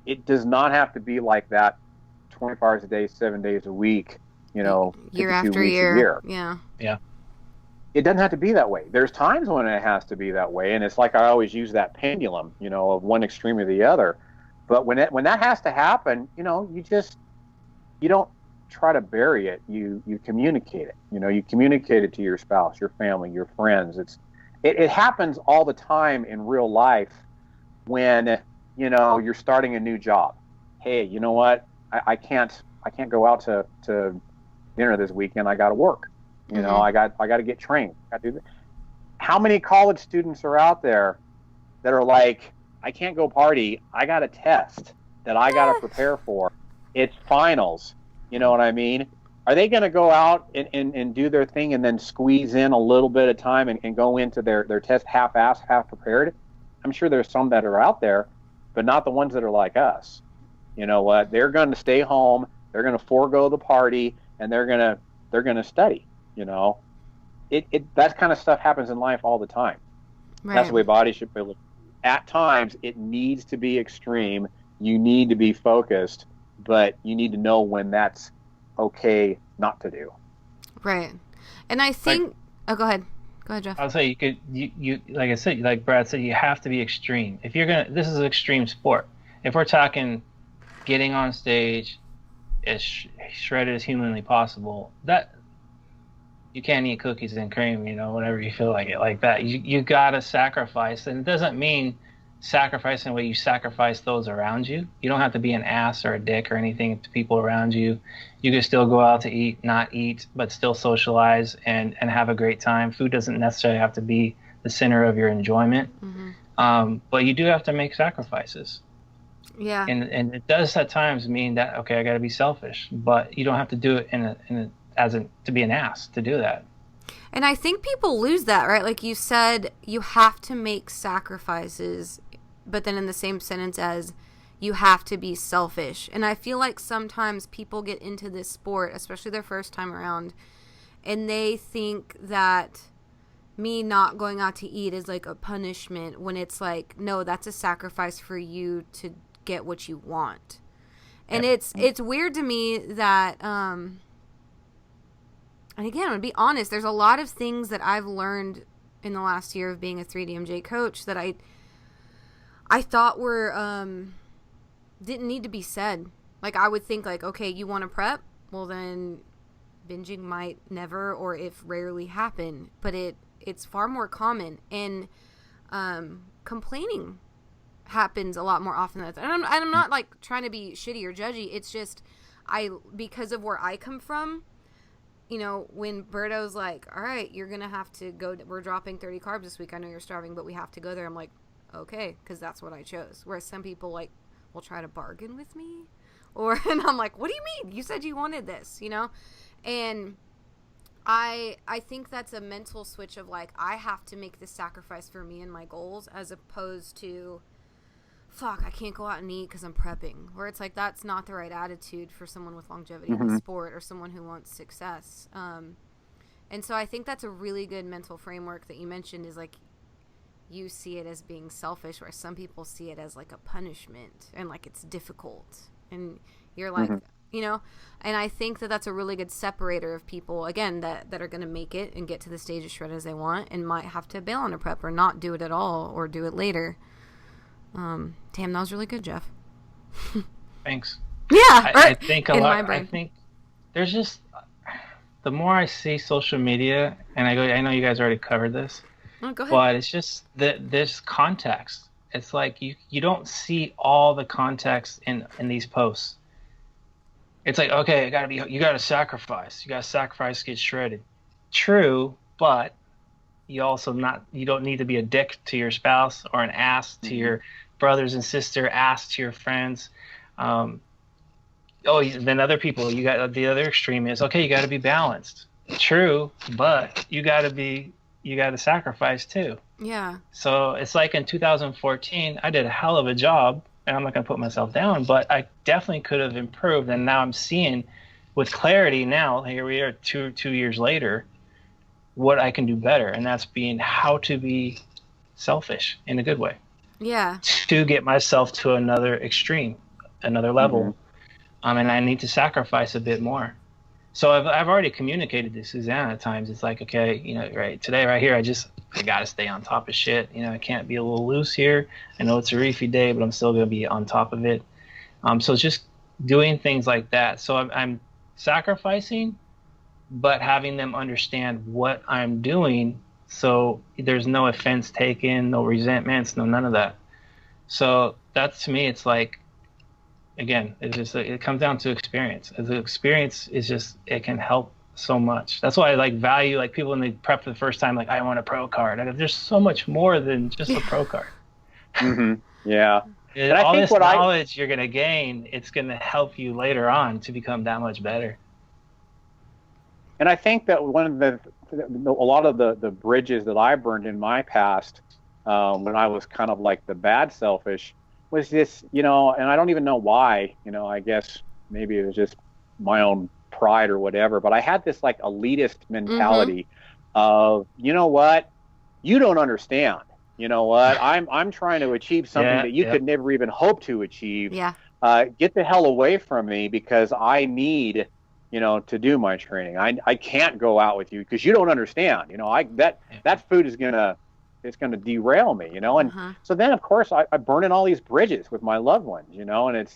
it does not have to be like that 24 hours a day, 7 days a week, you know, year after year. Yeah. It doesn't have to be that way. There's times when it has to be that way, and it's like I always use that pendulum, you know, of one extreme or the other. But when that has to happen, you know, you don't try to bury it. You communicate it. You know, you communicate it to your spouse, your family, your friends. It happens all the time in real life when, you know, you're starting a new job. Hey, you know what? I can't go out to dinner this weekend. I got to work. You know, I got to get trained. I got to do that. How many college students are out there that are like, I can't go party. I got a test that I got to prepare for. It's finals. You know what I mean? Are they going to go out and do their thing and then squeeze in a little bit of time and go into their test half-assed, half-prepared? I'm sure there's some that are out there, but not the ones that are like us. You know what? They're going to stay home. They're going to forego the party, and they're going to study. You know, that kind of stuff happens in life all the time. Right. That's the way bodies should be. At times, it needs to be extreme. You need to be focused, but you need to know when that's okay not to do. Right. And I think, go ahead, Jeff. I'll say you like I said, like Brad said, you have to be extreme. If you're this is an extreme sport. If we're talking getting on stage as shredded as humanly possible, that you can't eat cookies and cream, you know, whenever you feel like it, like that. You gotta sacrifice, and it doesn't mean sacrificing the way you sacrifice those around you. You don't have to be an ass or a dick or anything to people around you. You can still go out to eat, not eat, but still socialize and have a great time. Food doesn't necessarily have to be the center of your enjoyment, but you do have to make sacrifices. Yeah. And it does at times mean that, okay, I got to be selfish, but you don't have to do it to be an ass to do that. And I think people lose that, right? Like you said, you have to make sacrifices, but then in the same sentence as you have to be selfish. And I feel like sometimes people get into this sport, especially their first time around, and they think that me not going out to eat is like a punishment, when it's like, no, that's a sacrifice for you to get what you want. And it's weird to me that and again, I'm going to be honest, there's a lot of things that I've learned in the last year of being a 3DMJ coach that I thought were didn't need to be said. Like, I would think like, okay, you want to prep? Well, then binging might never, or if rarely, happen. But it's far more common, and complaining happens a lot more often than that. And I'm not like trying to be shitty or judgy. It's just because of where I come from. You know, when Berto's like, all right, you're going to have to go, we're dropping 30 carbs this week. I know you're starving, but we have to go there. I'm like, okay, because that's what I chose. Whereas some people like will try to bargain with me, and I'm like, what do you mean? You said you wanted this, you know? And I think that's a mental switch of like, I have to make this sacrifice for me and my goals, as opposed to, fuck, I can't go out and eat because I'm prepping. Where it's like, that's not the right attitude for someone with longevity in the sport, or someone who wants success. And so I think that's a really good mental framework that you mentioned, is like, you see it as being selfish, where some people see it as like a punishment and like it's difficult. And you're like, you know, and I think that that's a really good separator of people, again, that are going to make it and get to the stage as shredded as they want, and might have to bail on a prep or not do it at all, or do it later. Damn, that was really good, Jeff. Thanks. Yeah, I think I think there's just, the more I see social media, and I know you guys already covered this, go ahead. but it's just this context. It's like you don't see all the context in these posts. It's like, okay, you gotta sacrifice. You gotta sacrifice to get shredded. True, but you don't need to be a dick to your spouse, or an ass to your brothers and sister, ass to your friends. Then other people, you got the other extreme is, okay, you got to be balanced. True, but you got to sacrifice too. Yeah. So it's like in 2014, I did a hell of a job, and I'm not going to put myself down, but I definitely could have improved. And now I'm seeing with clarity now, here we are 2 years later, what I can do better. And that's how to be selfish in a good way. Yeah. To get myself to another extreme, another level. And I need to sacrifice a bit more. So I've already communicated to Susanna at times. It's like, okay, you know, right today, right here, I got to stay on top of shit. You know, I can't be a little loose here. I know it's a reefy day, but I'm still going to be on top of it. So it's just doing things like that. So I'm sacrificing, but having them understand what I'm doing, so there's no offense taken, no resentments, none of that. So that's, to me, it's like, again, it comes down to experience. The experience is just, it can help so much. That's why I value people when they prep for the first time, like, I want a pro card. There's so much more than just a pro card. Yeah. And all this knowledge you're going to gain, it's going to help you later on to become that much better. And I think that a lot of the bridges that I burned in my past, when I was kind of like the bad selfish, was this, you know, and I don't even know why, you know, I guess maybe it was just my own pride or whatever, but I had this like elitist mentality of, you know what, you don't understand. You know what, I'm trying to achieve something that you could never even hope to achieve. Yeah. Get the hell away from me, because I need, you know, to do my training. I can't go out with you because you don't understand. You know, that food is it's gonna derail me. You know, and so then of course I burn in all these bridges with my loved ones. You know, and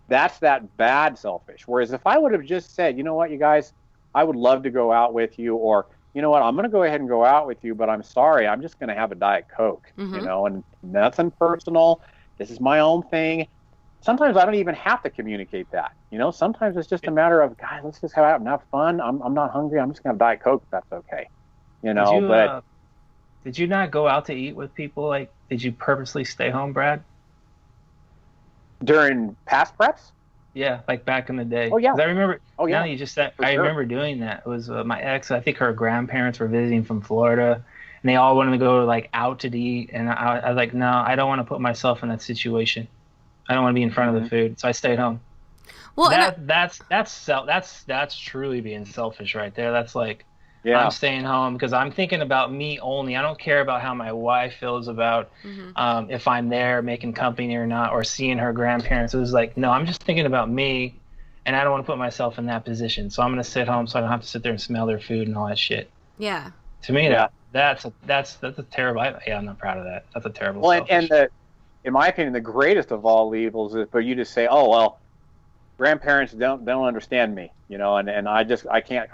that's that bad selfish. Whereas if I would have just said, you know what, you guys, I would love to go out with you, or you know what, I'm gonna go ahead and go out with you, but I'm sorry, I'm just gonna have a Diet Coke. You know, and nothing personal. This is my own thing. Sometimes I don't even have to communicate that. You know, sometimes it's just a matter of, guys, let's just go out and have fun. I'm not hungry. I'm just going to have Diet Coke if that's okay. You know, did you not go out to eat with people? Like, did you purposely stay home, Brad? During past preps? Yeah, like back in the day. Oh, yeah. 'Cause I remember. Oh, yeah. Now you just said, For I sure. remember doing that. It was my ex. I think her grandparents were visiting from Florida, and they all wanted to go like out to eat. And I was like, no, I don't want to put myself in that situation. I don't want to be in front of the food, so I stayed home. Well, That's truly being selfish right there. That's like, Yeah. I'm staying home because I'm thinking about me only. I don't care about how my wife feels about if I'm there making company or not, or seeing her grandparents. It was like, no, I'm just thinking about me, and I don't want to put myself in that position. So I'm gonna sit home so I don't have to sit there and smell their food and all that shit. yeah. To me, Yeah. that's a terrible. I'm not proud of that. That's a terrible. Well, selfish. in my opinion, the greatest of all evils is for you to say, "Oh well, grandparents don't understand me," you know, and I can't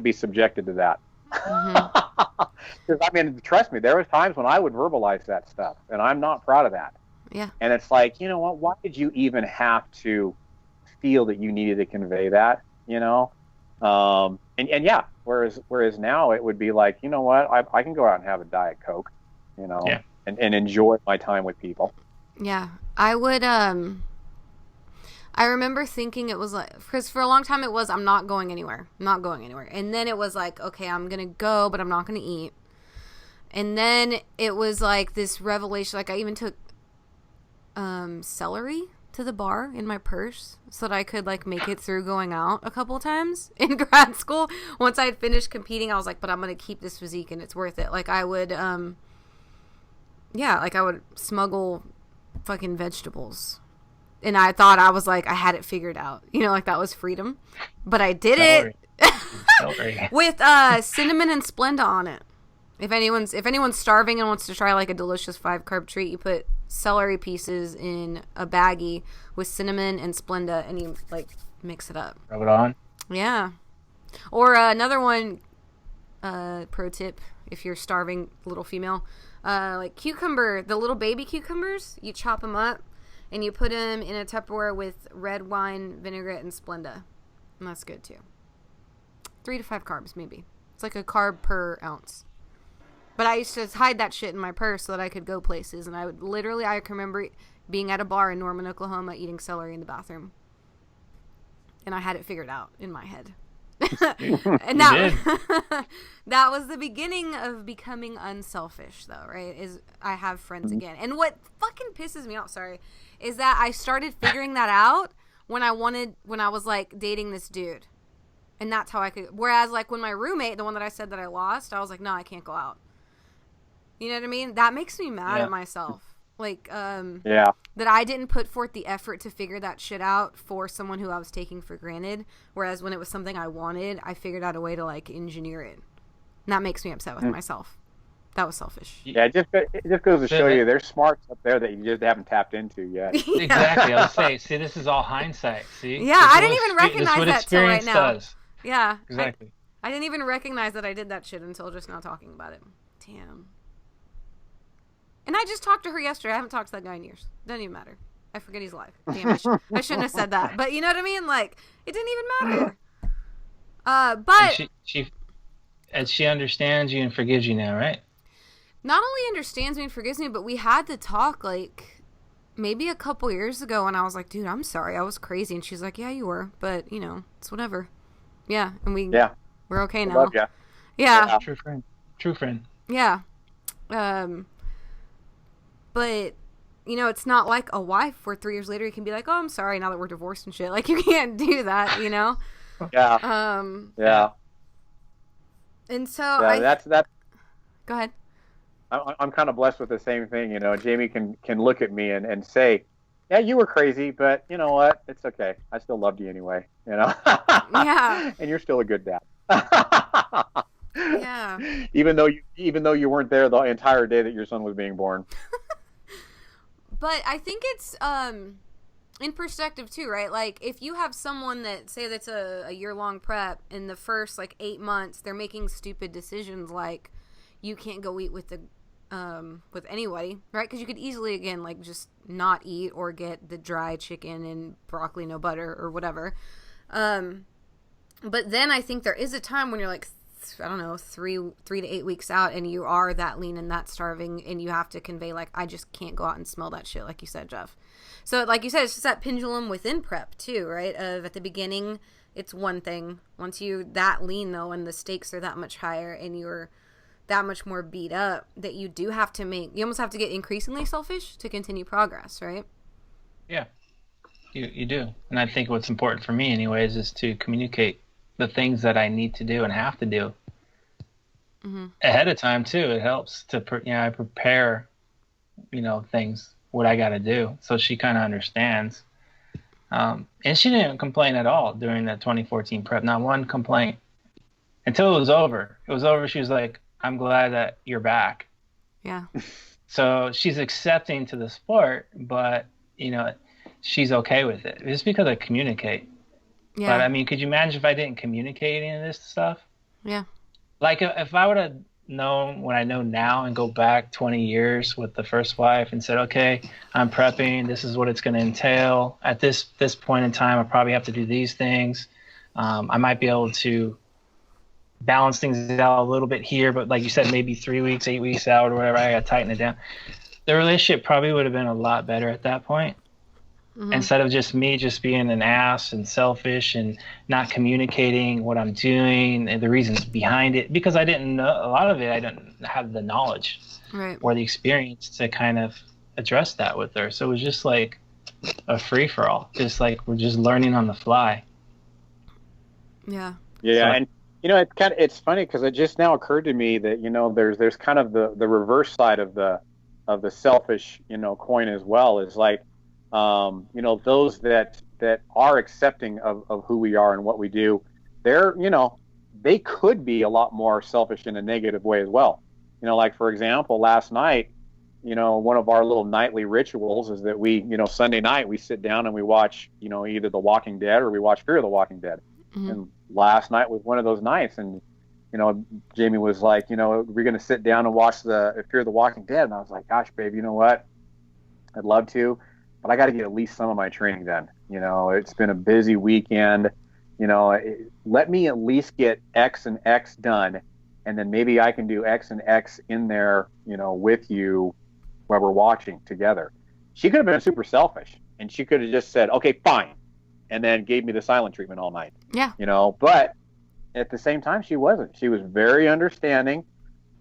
be subjected to that. Because I mean, trust me, there was times when I would verbalize that stuff, and I'm not proud of that. Yeah. And it's like, you know what? Why did you even have to feel that you needed to convey that? You know, and yeah. Whereas now it would be like, you know what? I can go out and have a Diet Coke, you know, Yeah. and enjoy my time with people. Yeah. I would, I remember thinking it was like, because for a long time it was, I'm not going anywhere. I'm not going anywhere. And then it was like, okay, I'm going to go, but I'm not going to eat. And then it was like this revelation. Like I even took celery to the bar in my purse so that I could like make it through going out a couple of times in grad school. Once I had finished competing, I was like, but I'm going to keep this physique and it's worth it. Like I would, like I would smuggle fucking vegetables. And I thought I was like, I had it figured out. You know, like that was freedom. But I did it with cinnamon and Splenda on it. If anyone's starving and wants to try like a delicious 5-carb treat, you put celery pieces in a baggie with cinnamon and Splenda and you like mix it up. Rub it on. Yeah. Or another one, pro tip, if you're starving little female, like cucumber, the little baby cucumbers, you chop them up. And you put them in a Tupperware with red wine, vinaigrette, and Splenda. And that's good, too. 3 to 5 carbs, maybe. It's like a carb per ounce. But I used to hide that shit in my purse so that I could go places. And I can remember being at a bar in Norman, Oklahoma, eating celery in the bathroom. And I had it figured out in my head. And that was the beginning of becoming unselfish, though, right? Is I have friends again. And what fucking pisses me off, is that I started figuring that out when I was like dating this dude. And that's how I could, whereas like when my roommate, the one that I said that I lost, I was like, no, I can't go out. You know what I mean? That makes me mad at myself. Like, that I didn't put forth the effort to figure that shit out for someone who I was taking for granted. Whereas when it was something I wanted, I figured out a way to like engineer it. And that makes me upset with myself. That was selfish. Yeah, it just goes to show you there's smarts up there that you just haven't tapped into yet. Yeah. Exactly. I was saying, see, this is all hindsight. See? Yeah, I didn't even recognize that till right now. Does. Yeah. Exactly. I didn't even recognize that I did that shit until just now talking about it. Damn. And I just talked to her yesterday. I haven't talked to that guy in years. Doesn't even matter. I forget he's alive. Damn, I shouldn't have said that. But you know what I mean? Like, it didn't even matter. But she understands you and forgives you now, right? Not only understands me and forgives me, but we had to talk like maybe a couple years ago, and I was like, dude, I'm sorry, I was crazy. And she's like, yeah, you were, but you know, it's whatever. Yeah, and we're okay now. Love ya. Yeah. True friend. Yeah. But you know, it's not like a wife where 3 years later you can be like, oh, I'm sorry, now that we're divorced and shit. Like, you can't do that, you know? Yeah. Yeah. And so that's Go ahead. I'm kind of blessed with the same thing, you know. Jamie can look at me and say, yeah, you were crazy, but you know what? It's okay. I still loved you anyway, you know? Yeah. And you're still a good dad. Yeah. Even though you weren't there the entire day that your son was being born. But I think it's in perspective too, right? Like if you have someone that say that's a year-long prep, in the first like 8 months they're making stupid decisions like you can't go eat with anybody, right? Because you could easily again like just not eat or get the dry chicken and broccoli no butter or whatever. But then I think there is a time when you're like I don't know, 3 to 8 weeks out, and you are that lean and that starving, and you have to convey, like, I just can't go out and smell that shit, like you said, Jeff. So, like you said, it's just that pendulum within prep, too, right? Of at the beginning, it's one thing. Once you're that lean, though, and the stakes are that much higher, and you're that much more beat up, that you do have to you almost have to get increasingly selfish to continue progress, right? Yeah, you do. And I think what's important for me, anyways, is to communicate the things that I need to do and have to do ahead of time, too. It helps to, I prepare, things, what I got to do. So she kind of understands. And she didn't complain at all during that 2014 prep. Not one complaint until it was over. It was over. She was like, I'm glad that you're back. Yeah. So she's accepting to the sport, but, she's okay with it. Just because I communicate. Yeah. But, I mean, could you imagine if I didn't communicate any of this stuff? Yeah. Like, if I would have known what I know now and go back 20 years with the first wife and said, okay, I'm prepping, this is what it's going to entail. At this point in time, I probably have to do these things. I might be able to balance things out a little bit here, but like you said, maybe 3 weeks, 8 weeks out or whatever, I got to tighten it down. The relationship probably would have been a lot better at that point. Instead of just me just being an ass and selfish and not communicating what I'm doing and the reasons behind it, because I didn't know a lot of it. I didn't have the knowledge or the experience to kind of address that with her. So it was just like a free for all, just like we're just learning on the fly. Yeah. Yeah. So, and it's funny because it just now occurred to me that, there's kind of the reverse side of the selfish, coin as well, is like, those that are accepting of who we are and what we do, they could be a lot more selfish in a negative way as well. Like, for example, last night, one of our little nightly rituals is that we, Sunday night, we sit down and we watch, either The Walking Dead or we watch Fear of the Walking Dead. And last night was one of those nights. And, Jamie was like, we're going to sit down and watch the Fear of the Walking Dead. And I was like, gosh, babe, you know what? I'd love to. But I got to get at least some of my training done. It's been a busy weekend. Let me at least get X and X done, and then maybe I can do X and X in there, with you while we're watching together. She could have been super selfish, and she could have just said, okay, fine, and then gave me the silent treatment all night. Yeah. But at the same time, she wasn't. She was very understanding.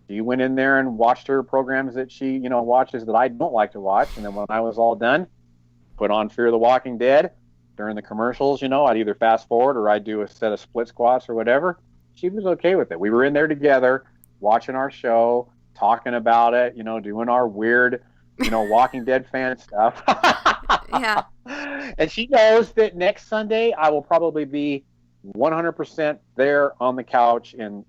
She went in there and watched her programs that she, watches that I don't like to watch, and then when I was all done, put on Fear of the Walking Dead. During the commercials, I'd either fast forward or I'd do a set of split squats or whatever. She was okay with it. We were in there together, watching our show, talking about it, doing our weird, Walking Dead fan stuff. Yeah. And she knows that next Sunday I will probably be 100% there on the couch, and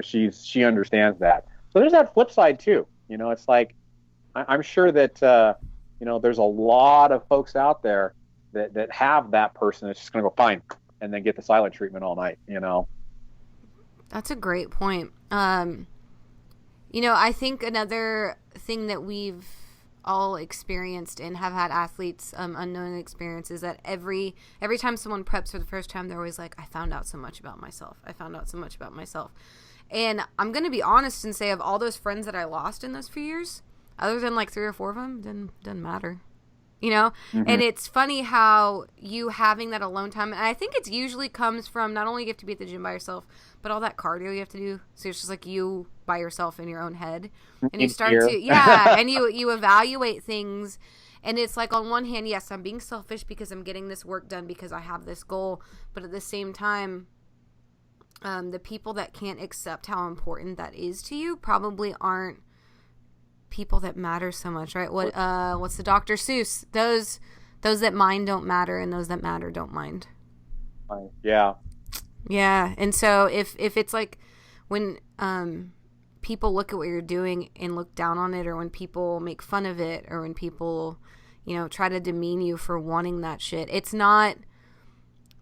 she understands that. So there's that flip side too. It's like I'm sure that there's a lot of folks out there that have that person that's just going to go fine and then get the silent treatment all night, That's a great point. I think another thing that we've all experienced and have had athletes unknown experience is that every time someone preps for the first time, they're always like, I found out so much about myself. And I'm going to be honest and say, of all those friends that I lost in those few years, other than like 3 or 4 of them, didn't matter, And it's funny how you having that alone time, and I think it usually comes from not only you have to be at the gym by yourself, but all that cardio you have to do. So it's just like you by yourself in your own head, and you start to and you evaluate things, and it's like on one hand, yes, I'm being selfish because I'm getting this work done because I have this goal, but at the same time, the people that can't accept how important that is to you probably aren't people that matter so much, right? What's the Dr. Seuss? Those that mind don't matter, and those that matter don't mind. Yeah. Yeah. And so if it's like when people look at what you're doing and look down on it, or when people make fun of it, or when people, try to demean you for wanting that shit, it's not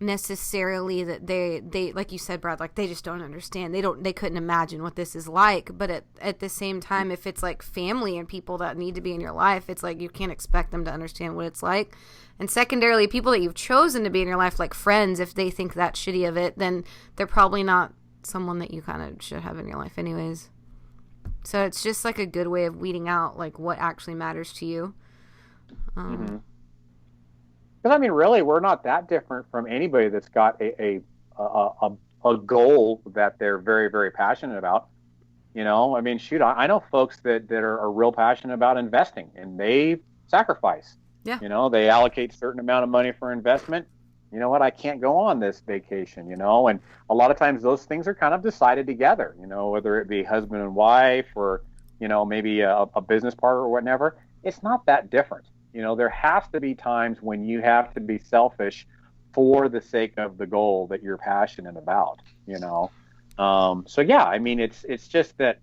necessarily that they like you said, Brad, like they just don't understand. They couldn't imagine what this is like. But at the same time, if it's like family and people that need to be in your life, it's like you can't expect them to understand what it's like. And secondarily, people that you've chosen to be in your life, like friends, if they think that shitty of it, then they're probably not someone that you kind of should have in your life anyways. So it's just like a good way of weeding out like what actually matters to you. Because I mean, really, we're not that different from anybody that's got a goal that they're very, very passionate about. You know, I mean, shoot, I know folks that are real passionate about investing, and they sacrifice. Yeah. You know, they allocate a certain amount of money for investment. You know what? I can't go on this vacation, you know, and a lot of times those things are kind of decided together, you know, whether it be husband and wife or, you know, maybe a business partner or whatever. It's not that different. You know, there has to be times when you have to be selfish for the sake of the goal that you're passionate about, you know. So, yeah, I mean, it's just that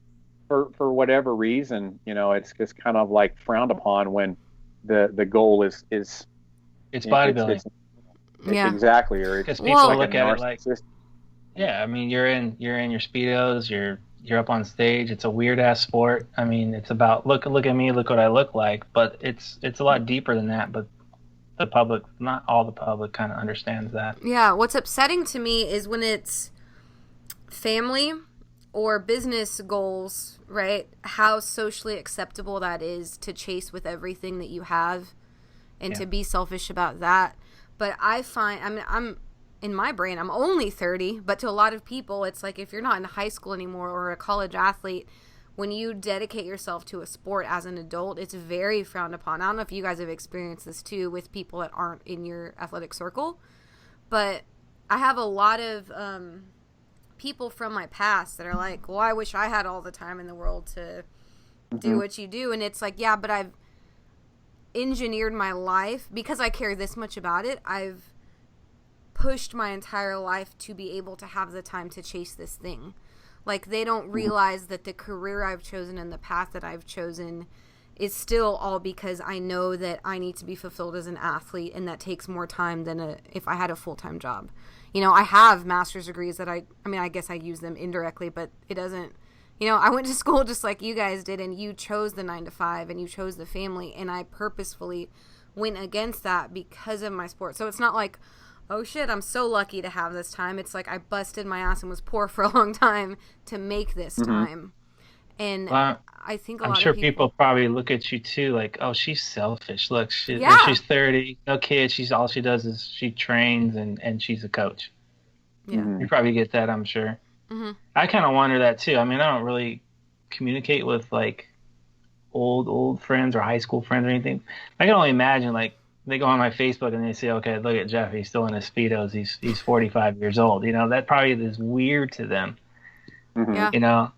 for whatever reason, you know, it's just kind of like frowned upon when the goal is it's bodybuilding. Yeah, exactly. Or because people look at it like, yeah, I mean, you're in your Speedos, you're up on stage. It's a weird ass sport. I mean, it's about look at me, look what I look like. But it's a lot deeper than that. But the public, not all the public, kind of understands that. Yeah, what's upsetting to me is when it's family or business goals, right? How socially acceptable that is to chase with everything that you have, and to be selfish about that. But I find, I mean, I'm in my brain, I'm only 30, but to a lot of people, it's like if you're not in high school anymore or a college athlete, when you dedicate yourself to a sport as an adult, it's very frowned upon. I don't know if you guys have experienced this too with people that aren't in your athletic circle, but I have a lot of people from my past that are like, well, I wish I had all the time in the world to do what you do. And it's like, yeah, but I've engineered my life because I care this much about it. I've pushed my entire life to be able to have the time to chase this thing. Like, they don't realize that the career I've chosen and the path that I've chosen is still all because I know that I need to be fulfilled as an athlete, and that takes more time than if I had a full-time job. You know, I have master's degrees that I mean, I guess I use them indirectly, but it doesn't, you know, I went to school just like you guys did, and you chose the 9 to 5 and you chose the family, and I purposefully went against that because of my sport. So it's not like, oh shit, I'm so lucky to have this time. It's like I busted my ass and was poor for a long time to make this time. And I think I'm sure people probably look at you too like, oh, she's selfish. Look, she's 30, no kids. All she does is she trains and she's a coach. Yeah. You probably get that, I'm sure. I kind of wonder that too. I mean, I don't really communicate with like old friends or high school friends or anything. I can only imagine like they go on my Facebook and they say, okay, look at Jeff. He's still in his Speedos. He's 45 years old. You know, that probably is weird to them. Yeah. You know?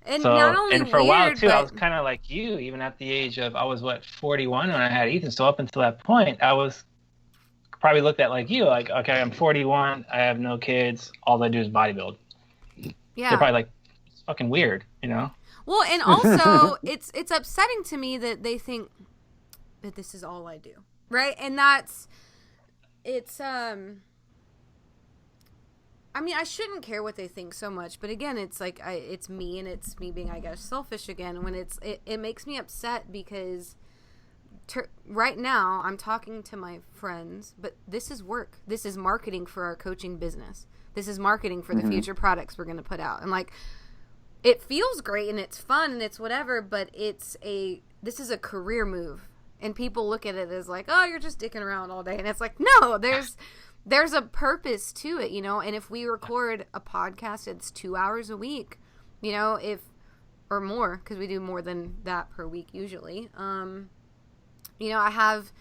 And so, not only and for a while too, but I was kind of like you, even at the age of, I was 41 when I had Ethan. So up until that point, I was probably looked at like you, like, okay, I'm 41. I have no kids. All I do is bodybuild. Yeah. They're probably like, it's fucking weird, you know? Well, and also it's upsetting to me that they think that this is all I do. Right? And it's I mean, I shouldn't care what they think so much, but again, it's like it's me, and it's me being, I guess, selfish again. When it makes me upset because right now I'm talking to my friends, but this is work. This is marketing for our coaching business. This is marketing for the future products we're going to put out. And like, it feels great and it's fun and it's whatever, but this is a career move. And people look at it as like, oh, you're just dicking around all day. And it's like, no, there's a purpose to it, you know. And if we record a podcast, it's 2 hours a week, you know, or more, because we do more than that per week usually. You know, I have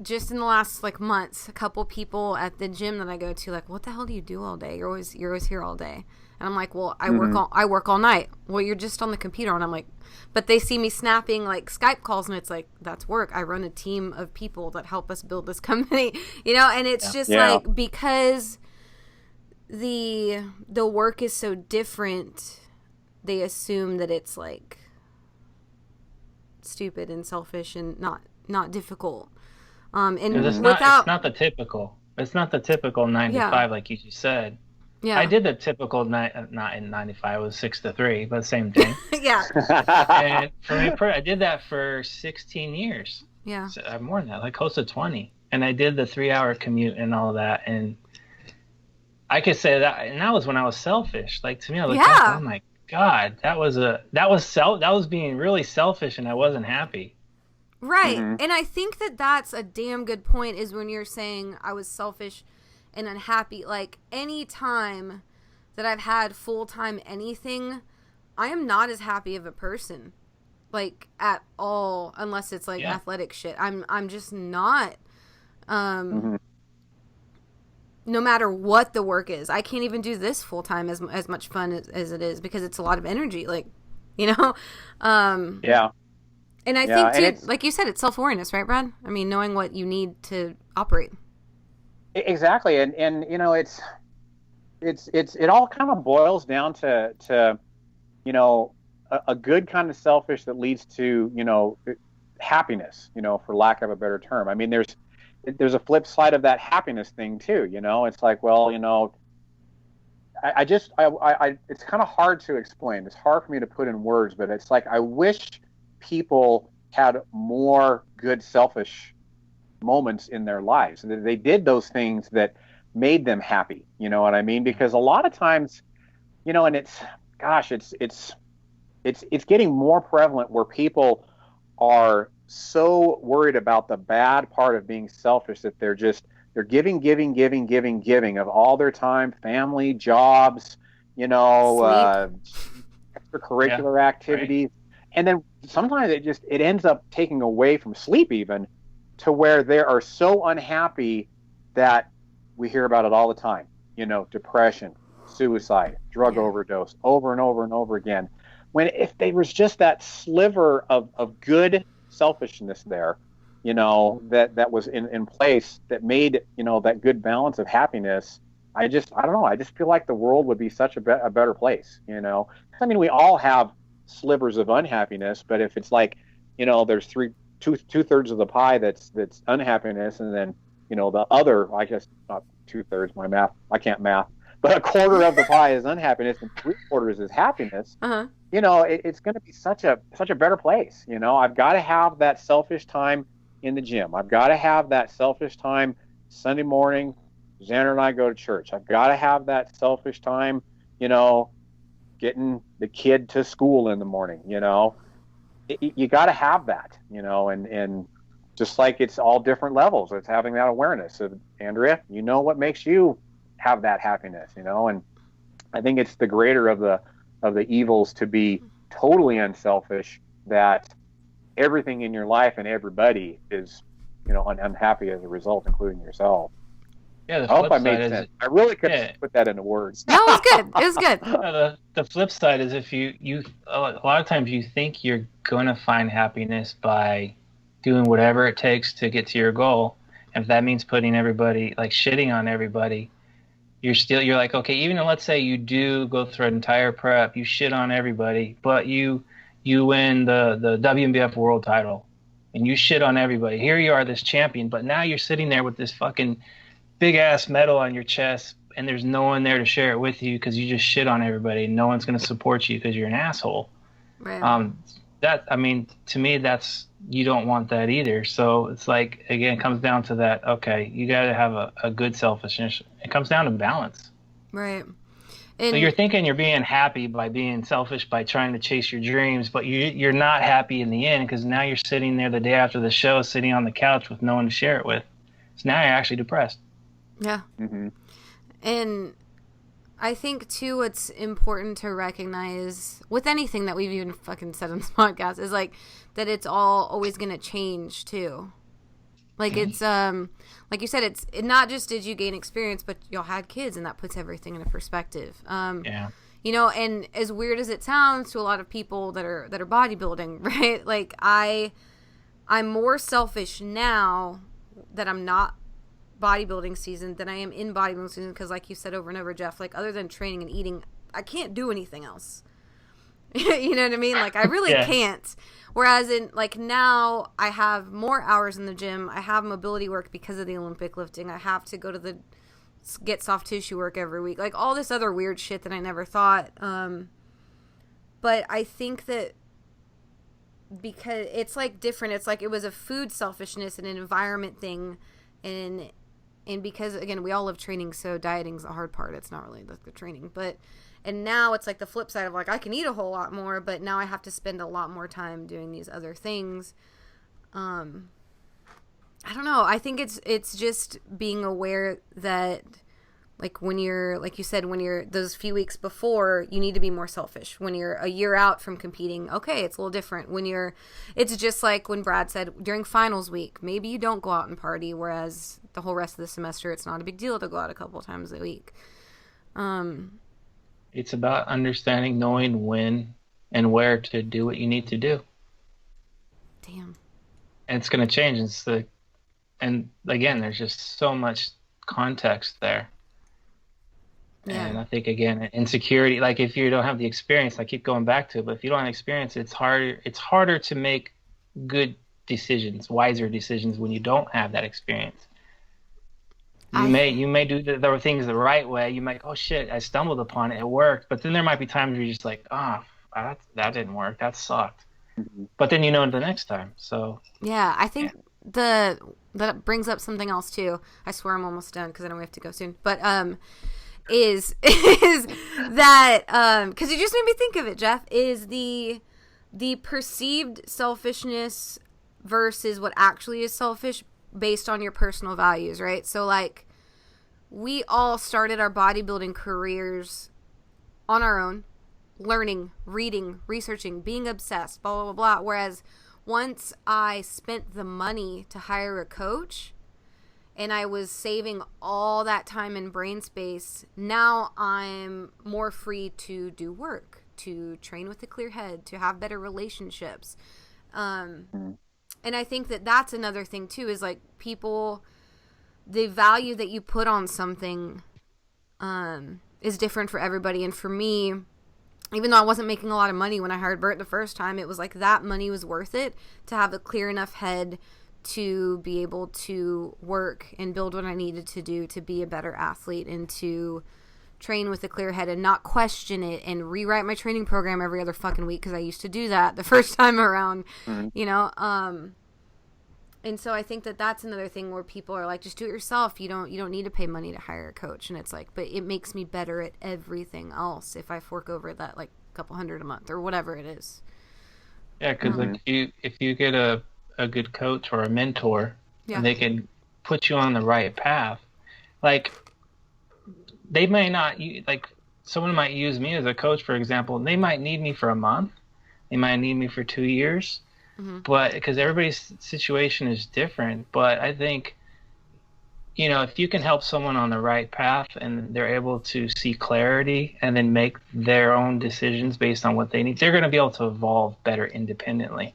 just in the last like months, a couple people at the gym that I go to, like, what the hell do you do all day? You're always here all day. And I'm like, well, I work all night. Well, you're just on the computer. And I'm like, but they see me snapping like Skype calls, and it's like, that's work. I run a team of people that help us build this company, you know. And it's just like, because the work is so different, they assume that it's like stupid and selfish and not difficult. And it's not the typical 9 to 5 like you just said. Yeah, I did the typical not in 95. It was 6 to 3, but same thing. Yeah. And for me, I did that for 16 years. Yeah. So, more than that, like close to 20. And I did the 3-hour commute and all that. And I could say that, and that was when I was selfish. Like to me, I look back, Yeah. oh my God, that was being really selfish, and I wasn't happy. Right. Mm-hmm. And I think that that's a damn good point, is when you're saying I was selfish and unhappy. Like, any time that I've had full-time anything, I am not as happy of a person, like, at all, unless it's like Yeah. athletic shit. I'm just not. Mm-hmm. No matter what the work is, I can't even do this full-time as much fun as it is, because it's a lot of energy, like, you know. Yeah. And I Yeah. think, And too, like you said, it's self-awareness, right, Brad? I mean, knowing what you need to operate. exactly. And it all kind of boils down to a good kind of selfish that leads to happiness, for lack of a better term. I mean, there's a flip side of that happiness thing too. It's like, well, it's kind of hard to explain. It's hard for me to put in words, but it's like I wish people had more good selfish moments in their lives, and that they did those things that made them happy. You know what I mean? Because a lot of times, and gosh, it's getting more prevalent where people are so worried about the bad part of being selfish that they're giving of all their time, family, jobs, Sleep. Yeah. extracurricular Right. activities, and then sometimes it ends up taking away from sleep, even to where they are so unhappy that we hear about it all the time. Depression, suicide, drug Yeah. overdose, over and over and over again. When if there was just that sliver of good selfishness there, that was in place, that made that good balance of happiness. I don't know. I just feel like the world would be such a better place. I mean, we all have slivers of unhappiness, but if it's like, there's two-thirds of the pie that's unhappiness, and then the other, I guess not two-thirds, my math, I can't math, but a quarter of the pie is unhappiness and three-quarters is happiness. Uh-huh. It's going to be such a better place. I've got to have that selfish time in the gym. I've got to have that selfish time Sunday morning. Xander and I go to church. I've got to have that selfish time, you know, getting the kid to school in the morning. You got to have that, and just like it's all different levels, it's having that awareness of, Andrea, what makes you have that happiness, and I think it's the greater of the evils to be totally unselfish, that everything in your life and everybody is, unhappy as a result, including yourself. Yeah. The I hope flip I side made is, sense. I really couldn't yeah. put that into words. No, it was good. It was good. The flip side is, if you a lot of times you think you're going to find happiness by doing whatever it takes to get to your goal, and if that means putting everybody, like, shitting on everybody, you're like, okay, even though, let's say you do go through an entire prep, you shit on everybody, but you win the WNBF world title, and you shit on everybody. Here you are, this champion, but now you're sitting there with this fucking big ass medal on your chest, and there's no one there to share it with you because you just shit on everybody, and no one's going to support you because you're an asshole. Right. um I mean, to me, that's, you don't want that either. So it's like, again, it comes down to that. Okay, you got to have a good selfishness. It comes down to balance. Right. So you're And thinking you're being happy by being selfish, by trying to chase your dreams, but you're not happy in the end, because now you're sitting there the day after the show, sitting on the couch with no one to share it with. So now you're actually depressed. yeah. Mm-hmm. And I think, too, it's important to recognize with anything that we've even fucking said on this podcast is, like, that it's all always going to change, too. Like, it's, like you said, it's not just did you gain experience, but y'all had kids, and that puts everything into perspective. Yeah. And as weird as it sounds to a lot of people that are bodybuilding, right? Like, I'm more selfish now that I'm not bodybuilding season than I am in bodybuilding season, because, like you said over and over, Jeff, like, other than training and eating, I can't do anything else. You know what I mean? Like, I really Yeah. can't. Whereas in, like, now I have more hours in the gym. I have mobility work because of the Olympic lifting. I have to go to get soft tissue work every week. Like, all this other weird shit that I never thought. But I think that because it's, like, different. It's like it was a food selfishness and an environment thing, and And because, again, we all love training, so dieting's the hard part. It's not really the training. And now it's like the flip side of like, I can eat a whole lot more, but now I have to spend a lot more time doing these other things. I don't know. I think it's just being aware that, like, when you're, like you said, when you're those few weeks before, you need to be more selfish. When you're a year out from competing, okay, it's a little different. It's just like when Brad said during finals week, maybe you don't go out and party, whereas the whole rest of the semester, it's not a big deal to go out a couple times a week. It's about understanding, knowing when and where to do what you need to do. Damn. And it's going to change. And again, there's just so much context there. Yeah. And I think, again, insecurity, like if you don't have the experience, I keep going back to it, but if you don't have experience, it's harder to make good decisions, wiser decisions when you don't have that experience. You may do the things the right way. You might, oh shit, I stumbled upon it, it worked. But then there might be times where you're just like, that didn't work, that sucked. Mm-hmm. But then you know the next time. So yeah, I think that brings up something else too. I swear I'm almost done because I know we have to go soon. But is that because you just made me think of it, Jeff, is the perceived selfishness versus what actually is selfish based on your personal values, right? So like we all started our bodybuilding careers on our own, learning, reading, researching, being obsessed, blah, blah, blah, blah. Whereas once I spent the money to hire a coach and I was saving all that time and brain space, now I'm more free to do work, to train with a clear head, to have better relationships. And I think that that's another thing too, is like people, the value that you put on something is different for everybody. And for me, even though I wasn't making a lot of money when I hired Bert the first time, it was like that money was worth it to have a clear enough head to be able to work and build what I needed to do to be a better athlete and to train with a clear head and not question it and rewrite my training program every other fucking week, because I used to do that the first time around, you know. And so I think that that's another thing where people are like, just do it yourself. You don't need to pay money to hire a coach. And it's like, but it makes me better at everything else if I fork over that like couple $100 a month or whatever it is. Yeah, because like if you get a good coach or a mentor, and they can put you on the right path, like they may not, like someone might use me as a coach, for example. They might need me for a month. They might need me for 2 years. But because everybody's situation is different. But I think, you know, if you can help someone on the right path and they're able to see clarity and then make their own decisions based on what they need, they're going to be able to evolve better independently.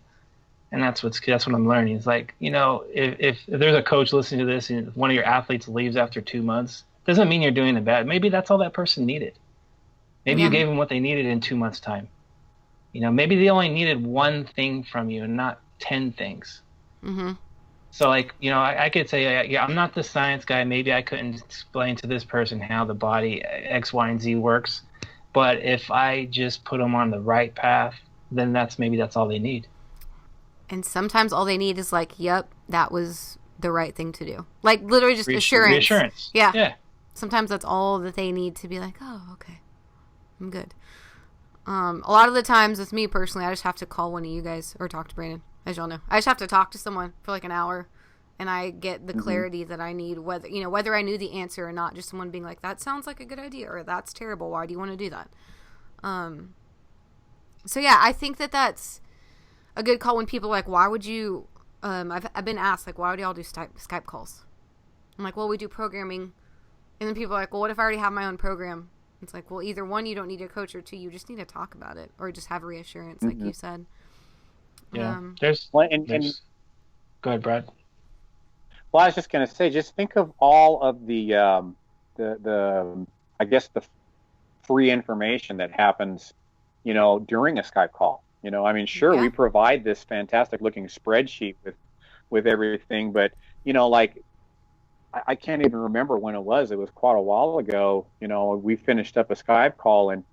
And that's what I'm learning. It's like, you know, if there's a coach listening to this and one of your athletes leaves after 2 months, doesn't mean you're doing it bad. Maybe that's all that person needed. Maybe you gave them what they needed in 2 months' time. You know, maybe they only needed one thing from you and not 10 things. So, like, you know, I could say, yeah, I'm not the science guy. Maybe I couldn't explain to this person how the body X, Y, and Z works. But if I just put them on the right path, then that's all they need. And sometimes all they need is like, yep, that was the right thing to do. Like, literally just assurance. Reassurance. Yeah. Sometimes that's all that they need to be like, oh, okay, I'm good. A lot of the times with me personally, I just have to call one of you guys or talk to Brandon, as y'all know. I just have to talk to someone for like an hour and I get the clarity that I need, whether I knew the answer or not, just someone being like, that sounds like a good idea, or that's terrible. Why do you want to do that? So yeah, I think that that's a good call when people are like, why would you, I've been asked, like, why would y'all do Skype calls? I'm like, well, we do programming. And then people are like, well, what if I already have my own program? It's like, well, either one, you don't need a coach, or two, you just need to talk about it, or just have reassurance, like you said. Yeah. Go ahead, Brad. Well, I was just going to say, just think of all of the I guess the free information that happens, you know, during a Skype call. You know, I mean, sure, we provide this fantastic looking spreadsheet with everything, but, you know, like, I can't even remember when it was. It was quite a while ago. You know, we finished up a Skype call and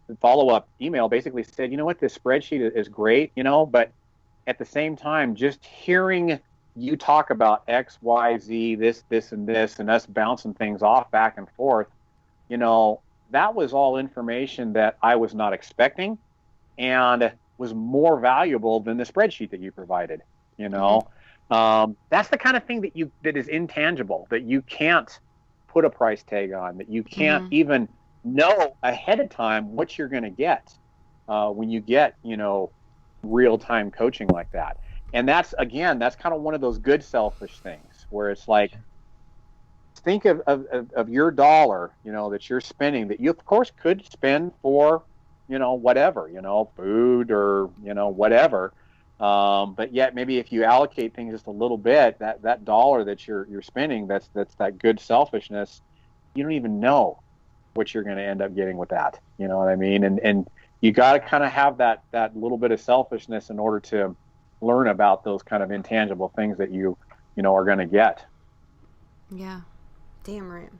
the follow-up email basically said, you know what, this spreadsheet is great, you know, but at the same time, just hearing you talk about X, Y, Z, this, and this, and us bouncing things off back and forth, that was all information that I was not expecting and was more valuable than the spreadsheet that you provided. That's the kind of thing that is intangible, that you can't put a price tag on, that you can't even know ahead of time what you're going to get when you get, real-time coaching like that. And that's kind of one of those good selfish things where it's like, think of your dollar, that you're spending, that you of course could spend for, whatever, food or, whatever. But yet maybe if you allocate things just a little bit, that dollar that you're spending, that's that good selfishness, you don't even know what you're going to end up getting with that. You know what I mean? And you got to kind of have that little bit of selfishness in order to learn about those kind of intangible things that you are going to get. Yeah. Damn right.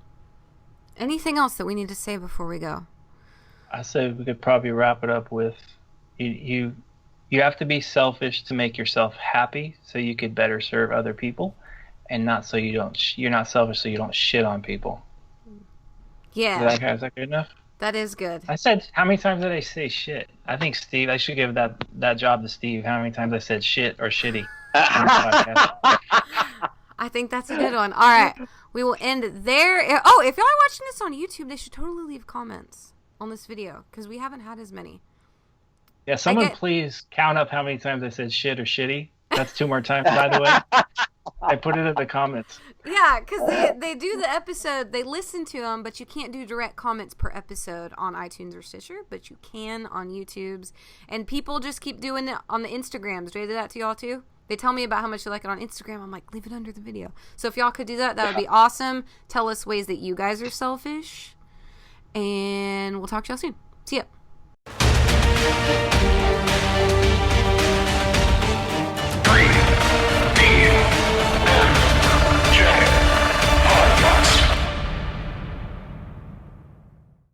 Anything else that we need to say before we go? I say we could probably wrap it up with you have to be selfish to make yourself happy so you could better serve other people, and not so you're not selfish so you don't shit on people. Yeah. Is that good enough? That is good. I said, how many times did I say shit? I think Steve, I should give that job to Steve. How many times I said shit or shitty? I think that's a good one. All right. We will end there. Oh, if y'all are watching this on YouTube, they should totally leave comments on this video because we haven't had as many. Yeah, someone please count up how many times I said shit or shitty. That's 2 more times, by the way. I put it in the comments. Yeah, because they do the episode, they listen to them, but you can't do direct comments per episode on iTunes or Stitcher, but you can on YouTube's. And people just keep doing it on the Instagrams. Do they do that to y'all too? They tell me about how much you like it on Instagram. I'm like, leave it under the video. So if y'all could do that, that would be awesome. Tell us ways that you guys are selfish. And we'll talk to y'all soon. See ya.